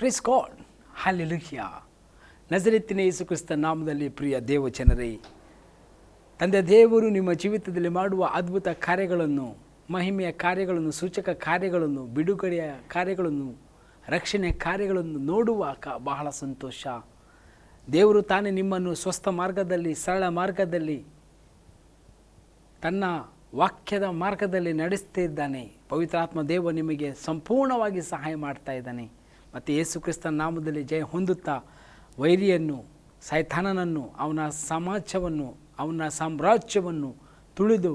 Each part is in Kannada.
Praise God, hallelujah. ನಜರೇತಿನ ಯೇಸು ಕ್ರಿಸ್ತ ನಾಮದಲ್ಲಿ ಪ್ರಿಯ ದೇವಜನರೇ, ತಂದೆ ದೇವರು ನಿಮ್ಮ ಜೀವಿತದಲ್ಲಿ ಮಾಡುವ ಅದ್ಭುತ ಕಾರ್ಯಗಳನ್ನು, ಮಹಿಮೆಯ ಕಾರ್ಯಗಳನ್ನು, ಸೂಚಕ ಕಾರ್ಯಗಳನ್ನು, ಬಿಡುಗಡೆಯ ಕಾರ್ಯಗಳನ್ನು, ರಕ್ಷಣೆಯ ಕಾರ್ಯಗಳನ್ನು ನೋಡುವಾಗ ಬಹಳ ಸಂತೋಷ. ದೇವರು ತಾನೇ ನಿಮ್ಮನ್ನು ಸ್ವಸ್ಥ ಮಾರ್ಗದಲ್ಲಿ, ಸರಳ ಮಾರ್ಗದಲ್ಲಿ, ತನ್ನ ವಾಕ್ಯದ ಮಾರ್ಗದಲ್ಲಿ ನಡೆಸ್ತಾ ಇದ್ದಾನೆ. ಪವಿತ್ರಾತ್ಮ ದೇವ ನಿಮಗೆ ಸಂಪೂರ್ಣವಾಗಿ ಸಹಾಯ ಮಾಡ್ತಾ ಇದ್ದಾನೆ. ಮತ್ತು ಯೇಸು ಕ್ರಿಸ್ತನ ನಾಮದಲ್ಲಿ ಜಯ ಹೊಂದುತ್ತಾ ವೈರಿಯನ್ನು, ಸೈತಾನನನ್ನು, ಅವನ ಸಮಾಜವನ್ನು, ಅವನ ಸಾಮ್ರಾಜ್ಯವನ್ನು ತುಳಿದು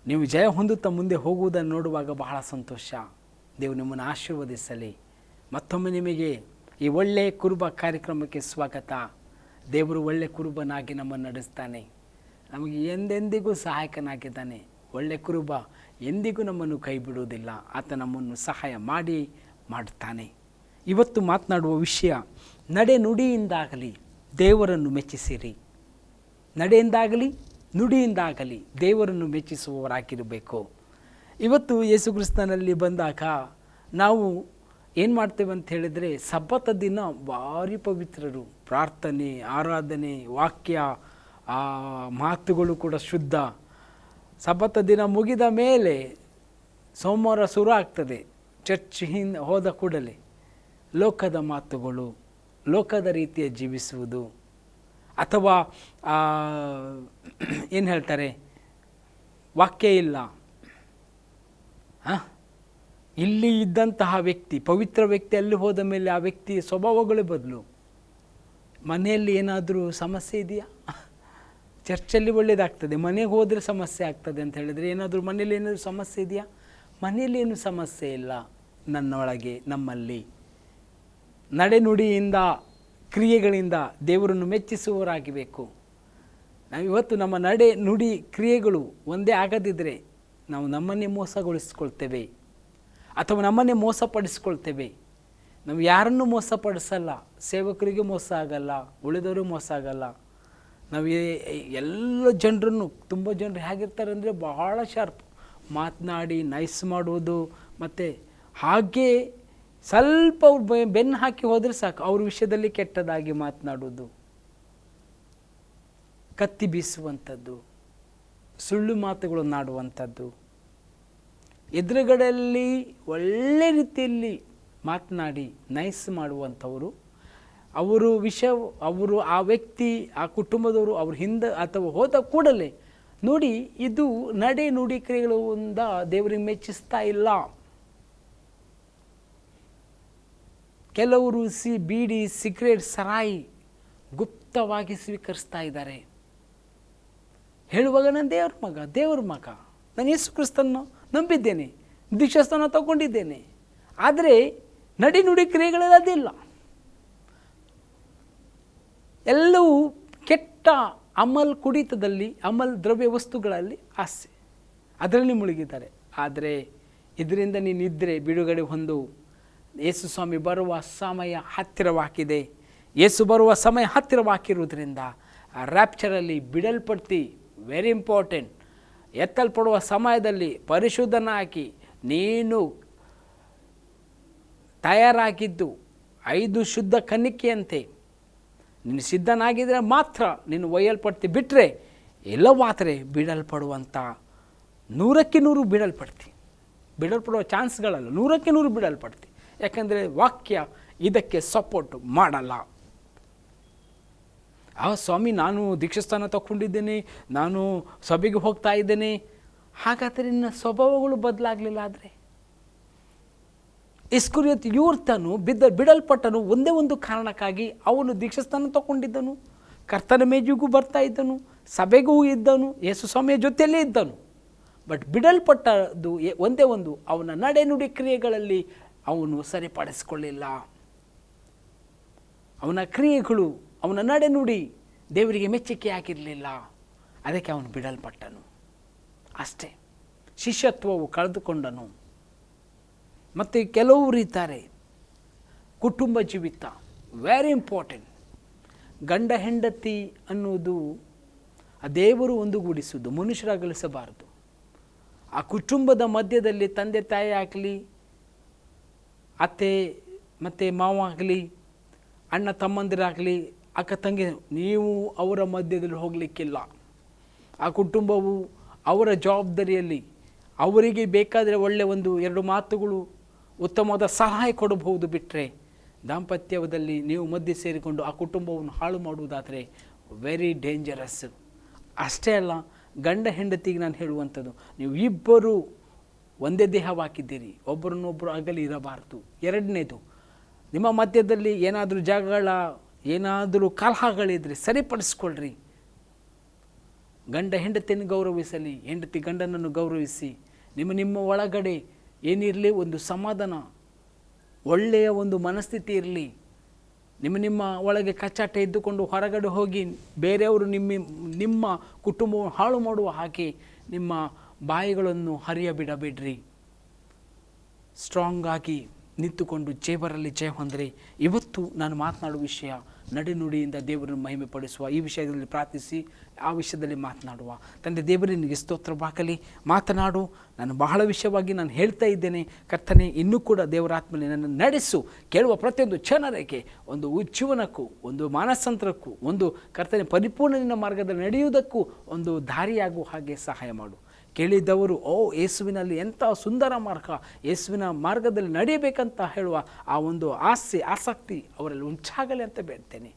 ನೀವು ಜಯ ಹೊಂದುತ್ತಾ ಮುಂದೆ ಹೋಗುವುದನ್ನು ನೋಡುವಾಗ ಬಹಳ ಸಂತೋಷ. ದೇವರು ನಿಮ್ಮನ್ನು ಆಶೀರ್ವದಿಸಲಿ. ಮತ್ತೊಮ್ಮೆ ನಿಮಗೆ ಈ ಒಳ್ಳೆಯ ಕುರುಬ ಕಾರ್ಯಕ್ರಮಕ್ಕೆ ಸ್ವಾಗತ. ದೇವರು ಒಳ್ಳೆಯ ಕುರುಬನಾಗಿ ನಮ್ಮನ್ನು ನಡೆಸ್ತಾನೆ. ನಮಗೆ ಎಂದೆಂದಿಗೂ ಸಹಾಯಕನಾಗಿದ್ದಾನೆ. ಒಳ್ಳೆಯ ಕುರುಬ ಎಂದಿಗೂ ನಮ್ಮನ್ನು ಕೈ ಬಿಡುವುದಿಲ್ಲ. ಆತ ನಮ್ಮನ್ನು ಸಹಾಯ ಮಾಡುತ್ತಾನೆ. ಇವತ್ತು ಮಾತನಾಡುವ ವಿಷಯ, ನಡೆ ನುಡಿಯಿಂದಾಗಲಿ ದೇವರನ್ನು ಮೆಚ್ಚಿಸಿರಿ. ನಡೆಯಿಂದಾಗಲಿ ನುಡಿಯಿಂದಾಗಲಿ ದೇವರನ್ನು ಮೆಚ್ಚಿಸುವವರಾಗಿರಬೇಕು. ಇವತ್ತು ಯೇಸು ಕ್ರಿಸ್ತನಲ್ಲಿ ಬಂದಾಗ ನಾವು ಏನು ಮಾಡ್ತೇವೆ ಅಂತ ಹೇಳಿದರೆ, ಸಬ್ಬತ ದಿನ ಭಾರಿ ಪವಿತ್ರರು. ಪ್ರಾರ್ಥನೆ, ಆರಾಧನೆ, ವಾಕ್ಯ, ಮಾತುಗಳು ಕೂಡ ಶುದ್ಧ. ಸಬ್ಬತ ದಿನ ಮುಗಿದ ಮೇಲೆ ಸೋಮವಾರ ಶುರು ಆಗ್ತದೆ. ಚರ್ಚ್ ಹೋದ ಕೂಡಲೇ ಲೋಕದ ಮಾತುಗಳು, ಲೋಕದ ರೀತಿಯ ಜೀವಿಸುವುದು, ಅಥವಾ ಏನು ಹೇಳ್ತಾರೆ, ವಾಕ್ಯ ಇಲ್ಲ. ಇಲ್ಲಿ ಇದ್ದಂತಹ ವ್ಯಕ್ತಿ, ಪವಿತ್ರ ವ್ಯಕ್ತಿ, ಅಲ್ಲಿ ಹೋದ ಮೇಲೆ ಆ ವ್ಯಕ್ತಿಯ ಸ್ವಭಾವಗಳೇ ಬದಲು. ಮನೆಯಲ್ಲಿ ಏನಾದರೂ ಸಮಸ್ಯೆ ಇದೆಯಾ? ಚರ್ಚಲ್ಲಿ ಒಳ್ಳೆಯದಾಗ್ತದೆ, ಮನೆಗೆ ಹೋದರೆ ಸಮಸ್ಯೆ ಆಗ್ತದೆ ಅಂತ ಹೇಳಿದರೆ, ಏನಾದರೂ ಮನೇಲಿ ಏನಾದರೂ ಸಮಸ್ಯೆ ಇದೆಯಾ? ಮನೆಯಲ್ಲಿ ಏನು ಸಮಸ್ಯೆ ಇಲ್ಲ. ನನ್ನೊಳಗೆ, ನಮ್ಮಲ್ಲಿ ನಡೆನುಡಿಯಿಂದ, ಕ್ರಿಯೆಗಳಿಂದ ದೇವರನ್ನು ಮೆಚ್ಚಿಸುವವರಾಗಬೇಕು. ನಾವು ಇವತ್ತು ನಮ್ಮ ನಡೆ ನುಡಿ ಕ್ರಿಯೆಗಳು ಒಂದೇ ಆಗದಿದ್ದರೆ ನಾವು ನಮ್ಮನ್ನೇ ಮೋಸಗೊಳಿಸ್ಕೊಳ್ತೇವೆ, ಅಥವಾ ನಮ್ಮನ್ನೇ ಮೋಸಪಡಿಸ್ಕೊಳ್ತೇವೆ. ನಾವು ಯಾರನ್ನೂ ಮೋಸಪಡಿಸಲ್ಲ. ಸೇವಕರಿಗೆ ಮೋಸ ಆಗಲ್ಲ, ಉಳಿದವರು ಮೋಸ ಆಗಲ್ಲ. ನಾವು ಎಲ್ಲ ಜನರನ್ನು, ತುಂಬ ಜನರು ಹೇಗಿರ್ತಾರೆ ಅಂದರೆ ಬಹಳ ಶಾರ್ಪ್ ಮಾತನಾಡಿ ನೈಸ್ ಮಾಡುವುದು, ಮತ್ತು ಹಾಗೇ ಸ್ವಲ್ಪ ಅವ್ರು ಬೆನ್ನು ಹಾಕಿ ಹೋದರೆ ಸಾಕು, ಅವ್ರ ವಿಷಯದಲ್ಲಿ ಕೆಟ್ಟದಾಗಿ ಮಾತನಾಡುವುದು, ಕತ್ತಿ ಬೀಸುವಂಥದ್ದು, ಸುಳ್ಳು ಮಾತುಗಳನ್ನಾಡುವಂಥದ್ದು, ಎದುರುಗಡೆಯಲ್ಲಿ ಒಳ್ಳೆ ರೀತಿಯಲ್ಲಿ ಮಾತನಾಡಿ ನೈಸ್ ಮಾಡುವಂಥವರು, ಅವರು ಆ ವ್ಯಕ್ತಿ, ಆ ಕುಟುಂಬದವರು ಅವ್ರ ಹಿಂದೆ ಅಥವಾ ಹೋದ ಕೂಡಲೇ ನೋಡಿ, ಇದು ನಡೆ ನುಡಿ ಕ್ರಿಯೆಗಳಿಂದ ದೇವರಿಗೆ ಮೆಚ್ಚಿಸ್ತಾ ಇಲ್ಲ. ಕೆಲವರು ಬೀಡಿ, ಸಿಗರೇಟ್, ಸರಾಯಿ ಗುಪ್ತವಾಗಿ ಸ್ವೀಕರಿಸ್ತಾ ಇದ್ದಾರೆ. ಹೇಳುವಾಗ ನಾನು ದೇವರ ಮಗ, ನಾನು ಯೇಸು ಕ್ರಿಸ್ತನ್ನು ನಂಬಿದ್ದೇನೆ, ದೀಕ್ಷಾಸ್ನಾನ ತಗೊಂಡಿದ್ದೇನೆ. ಆದರೆ ನಡಿ ನುಡಿ ಕ್ರಿಯೆಗಳಲ್ಲಿ ಅದಿಲ್ಲ. ಎಲ್ಲವೂ ಕೆಟ್ಟ ಕುಡಿತದಲ್ಲಿ, ದ್ರವ್ಯ ವಸ್ತುಗಳಲ್ಲಿ ಆಸೆ, ಅದರಲ್ಲಿ ಮುಳುಗಿದ್ದಾರೆ. ಆದರೆ ಇದರಿಂದ ನೀನಿದ್ದರೆ ಬಿಡುಗಡೆ ಹೊಂದು. ಯೇಸು ಸ್ವಾಮಿ ಬರುವ ಸಮಯ ಹತ್ತಿರವಾಗಿದೆ. ಯೇಸು ಬರುವ ಸಮಯ ಹತ್ತಿರವಾಗಿರುವುದರಿಂದ ರ್ಯಾಪ್ಚರಲ್ಲಿ ಬಿಡಲ್ಪಡ್ತಿ. Very important. ಎತ್ತಲ್ಪಡುವ ಸಮಯದಲ್ಲಿ ಪರಿಶುದ್ಧನಾಗಿ ನೀನು ತಯಾರಾಗಿದ್ದು 5 ಶುದ್ಧ ಕನ್ನಿಕೆಯಂತೆ ನೀನು ಸಿದ್ಧನಾಗಿದ್ದರೆ ಮಾತ್ರ ನೀನು ಒಯ್ಯಲ್ಪಡ್ತಿ. ಬಿಟ್ಟರೆ ಎಲ್ಲವಾದರೆ ಬಿಡಲ್ಪಡುವಂಥ 100ಕ್ಕೆ 100 ಬಿಡಲ್ಪಡುವ ಚಾನ್ಸ್ಗಳಲ್ಲ, 100ಕ್ಕೆ 100 ಬಿಡಲ್ಪಡ್ತಿ. ಯಾಕಂದರೆ ವಾಕ್ಯ ಇದಕ್ಕೆ ಸಪೋರ್ಟ್ ಮಾಡಲ್ಲ. ಸ್ವಾಮಿ, ನಾನು ದೀಕ್ಷಾಸ್ಥಾನ ತಗೊಂಡಿದ್ದೇನೆ, ನಾನು ಸಭೆಗೆ ಹೋಗ್ತಾ ಇದ್ದೇನೆ, ಹಾಗಾದರೆ ನಿನ್ನ ಸ್ವಭಾವಗಳು ಬದಲಾಗಲಿಲ್ಲ ಆದರೆ? ಇಸ್ಕರಿಯೋತ ಯೂರ್ತನು ಬಿಡಲ್ಪಟ್ಟನು ಒಂದೇ ಒಂದು ಕಾರಣಕ್ಕಾಗಿ. ಅವನು ದೀಕ್ಷಾಸ್ಥಾನ ತಗೊಂಡಿದ್ದನು, ಕರ್ತನ ಮೇಜಿಗೂ ಬರ್ತಾ ಇದ್ದನು, ಸಭೆಗೂ ಇದ್ದನು, ಯೇಸು ಸ್ವಾಮಿಯ ಜೊತೆಯಲ್ಲೇ ಇದ್ದನು. ಬಟ್ ಬಿಡಲ್ಪಟ್ಟದ್ದು ಒಂದೇ ಒಂದು, ಅವನ ನಡೆನುಡಿ ಕ್ರಿಯೆಗಳಲ್ಲಿ ಅವನು ಸರಿಪಡಿಸಿಕೊಳ್ಳಿಲ್ಲ. ಅವನ ಕ್ರಿಯೆಗಳು, ಅವನ ನಡೆನುಡಿ ದೇವರಿಗೆ ಮೆಚ್ಚುಗೆ ಆಗಿರಲಿಲ್ಲ. ಅದಕ್ಕೆ ಅವನು ಬಿಡಲ್ಪಟ್ಟನು ಅಷ್ಟೇ. ಶಿಷ್ಯತ್ವವು ಕಳೆದುಕೊಂಡನು. ಮತ್ತು ಕೆಲವರು ಇದ್ದಾರೆ, ಕುಟುಂಬ ಜೀವಿತ ವೆರಿ ಇಂಪಾರ್ಟೆಂಟ್. ಗಂಡ ಹೆಂಡತಿ ಅನ್ನುವುದು ಆ ದೇವರು ಒಂದುಗೂಡಿಸುವುದು, ಮನುಷ್ಯರಾಗಲಿಸಬಾರದು. ಆ ಕುಟುಂಬದ ಮಧ್ಯದಲ್ಲಿ ತಂದೆ ತಾಯಿ ಆಗಲಿ, ಅತ್ತೆ ಮತ್ತು ಮಾವ ಆಗಲಿ, ಅಣ್ಣ ತಮ್ಮಂದಿರಾಗಲಿ, ಅಕ್ಕ ತಂಗಿ, ನೀವು ಅವರ ಮಧ್ಯದಲ್ಲಿ ಹೋಗಲಿಕ್ಕಿಲ್ಲ. ಆ ಕುಟುಂಬವು ಅವರ ಜವಾಬ್ದಾರಿಯಲ್ಲಿ ಅವರಿಗೆ ಬೇಕಾದರೆ ಒಳ್ಳೆಯ 1-2 ಮಾತುಗಳು, ಉತ್ತಮವಾದ ಸಹಾಯ ಕೊಡಬಹುದು. ಬಿಟ್ಟರೆ ದಾಂಪತ್ಯದಲ್ಲಿ ನೀವು ಮಧ್ಯೆ ಸೇರಿಕೊಂಡು ಆ ಕುಟುಂಬವನ್ನು ಹಾಳು ಮಾಡುವುದಾದರೆ ವೆರಿ ಡೇಂಜರಸ್. ಅಷ್ಟೇ ಅಲ್ಲ, ಗಂಡ ಹೆಂಡತಿಗೆ ನಾನು ಹೇಳುವಂಥದ್ದು, ನೀವು ಇಬ್ಬರು ಒಂದೇ ದೇಹವಾಗಿದ್ದೀರಿ, ಒಬ್ಬರನ್ನೊಬ್ಬರು ಅಗಲಿ ಇರಬಾರ್ದು. 2ನೇದು, ನಿಮ್ಮ ಮಧ್ಯದಲ್ಲಿ ಏನಾದರೂ ಜಗಳ, ಏನಾದರೂ ಕಲಹಗಳಿದ್ರೆ ಸರಿಪಡಿಸ್ಕೊಳ್ರಿ. ಗಂಡ ಹೆಂಡತಿಯನ್ನು ಗೌರವಿಸಲಿ, ಹೆಂಡತಿ ಗಂಡನನ್ನು ಗೌರವಿಸಿ. ನಿಮ್ಮ ಒಳಗಡೆ ಏನಿರಲಿ, ಒಂದು ಸಮಾಧಾನ, ಒಳ್ಳೆಯ ಒಂದು ಮನಸ್ಥಿತಿ ಇರಲಿ. ನಿಮ್ಮ ಒಳಗೆ ಕಚ್ಚಾಟ ಇದ್ದುಕೊಂಡು ಹೊರಗಡೆ ಹೋಗಿ ಬೇರೆಯವರು ನಿಮ್ಮ ಕುಟುಂಬವನ್ನು ಹಾಳು ಮಾಡುವ ಹಾಗೆ ನಿಮ್ಮ ಬಾಯಿಗಳನ್ನು ಹರಿಯ ಬಿಡಬೇಡ್ರಿ. ಸ್ಟ್ರಾಂಗ್ ಆಗಿ ನಿಂತುಕೊಂಡು ಜೇಬರಲ್ಲಿ ಜಯ ಹೊಂದಿರಿ. ಇವತ್ತು ನಾನು ಮಾತನಾಡುವ ವಿಷಯ ನಡೆನುಡಿಯಿಂದ ದೇವರನ್ನು ಮಹಿಮೆ ಪಡಿಸುವ ಈ ವಿಷಯದಲ್ಲಿ ಪ್ರಾರ್ಥಿಸಿ ಆ ವಿಷಯದಲ್ಲಿ ಮಾತನಾಡುವ. ತಂದೆ ದೇವರೇ, ನಿನಗೆ ಸ್ತೋತ್ರವಾಗಲಿ. ಮಾತನಾಡು. ನಾನು ಬಹಳ ವಿಷಯವಾಗಿ ನಾನು ಹೇಳ್ತಾ ಇದ್ದೇನೆ. ಕರ್ತನೆ, ಇನ್ನೂ ಕೂಡ ದೇವರಾತ್ಮಲ್ಲಿ ನನ್ನ ನಡೆಸು. ಕೇಳುವ ಪ್ರತಿಯೊಂದು ಜನರಿಗೆ ಒಂದು ಉಜ್ಜೀವನಕ್ಕೂ, ಒಂದು ಮಾನಸಾಂತರಕ್ಕೂ, ಒಂದು ಕರ್ತನೆ ಪರಿಪೂರ್ಣ ನಿನ್ನ ಮಾರ್ಗದಲ್ಲಿ ನಡೆಯುವುದಕ್ಕೂ ಒಂದು ದಾರಿಯಾಗುವ ಹಾಗೆ ಸಹಾಯ ಮಾಡು. ಕೇಳಿದ್ದವರು, ಯೇಸುವಿನಲ್ಲಿ ಎಂಥ ಸುಂದರ ಮಾರ್ಗ, ಯೇಸುವಿನ ಮಾರ್ಗದಲ್ಲಿ ನಡೆಯಬೇಕಂತ ಹೇಳುವ ಆ ಒಂದು ಆಸೆ, ಆಸಕ್ತಿ ಅವರಲ್ಲಿ ಉಂಟಾಗಲಿ ಅಂತ ಬೇಡ್ತೇನೆ.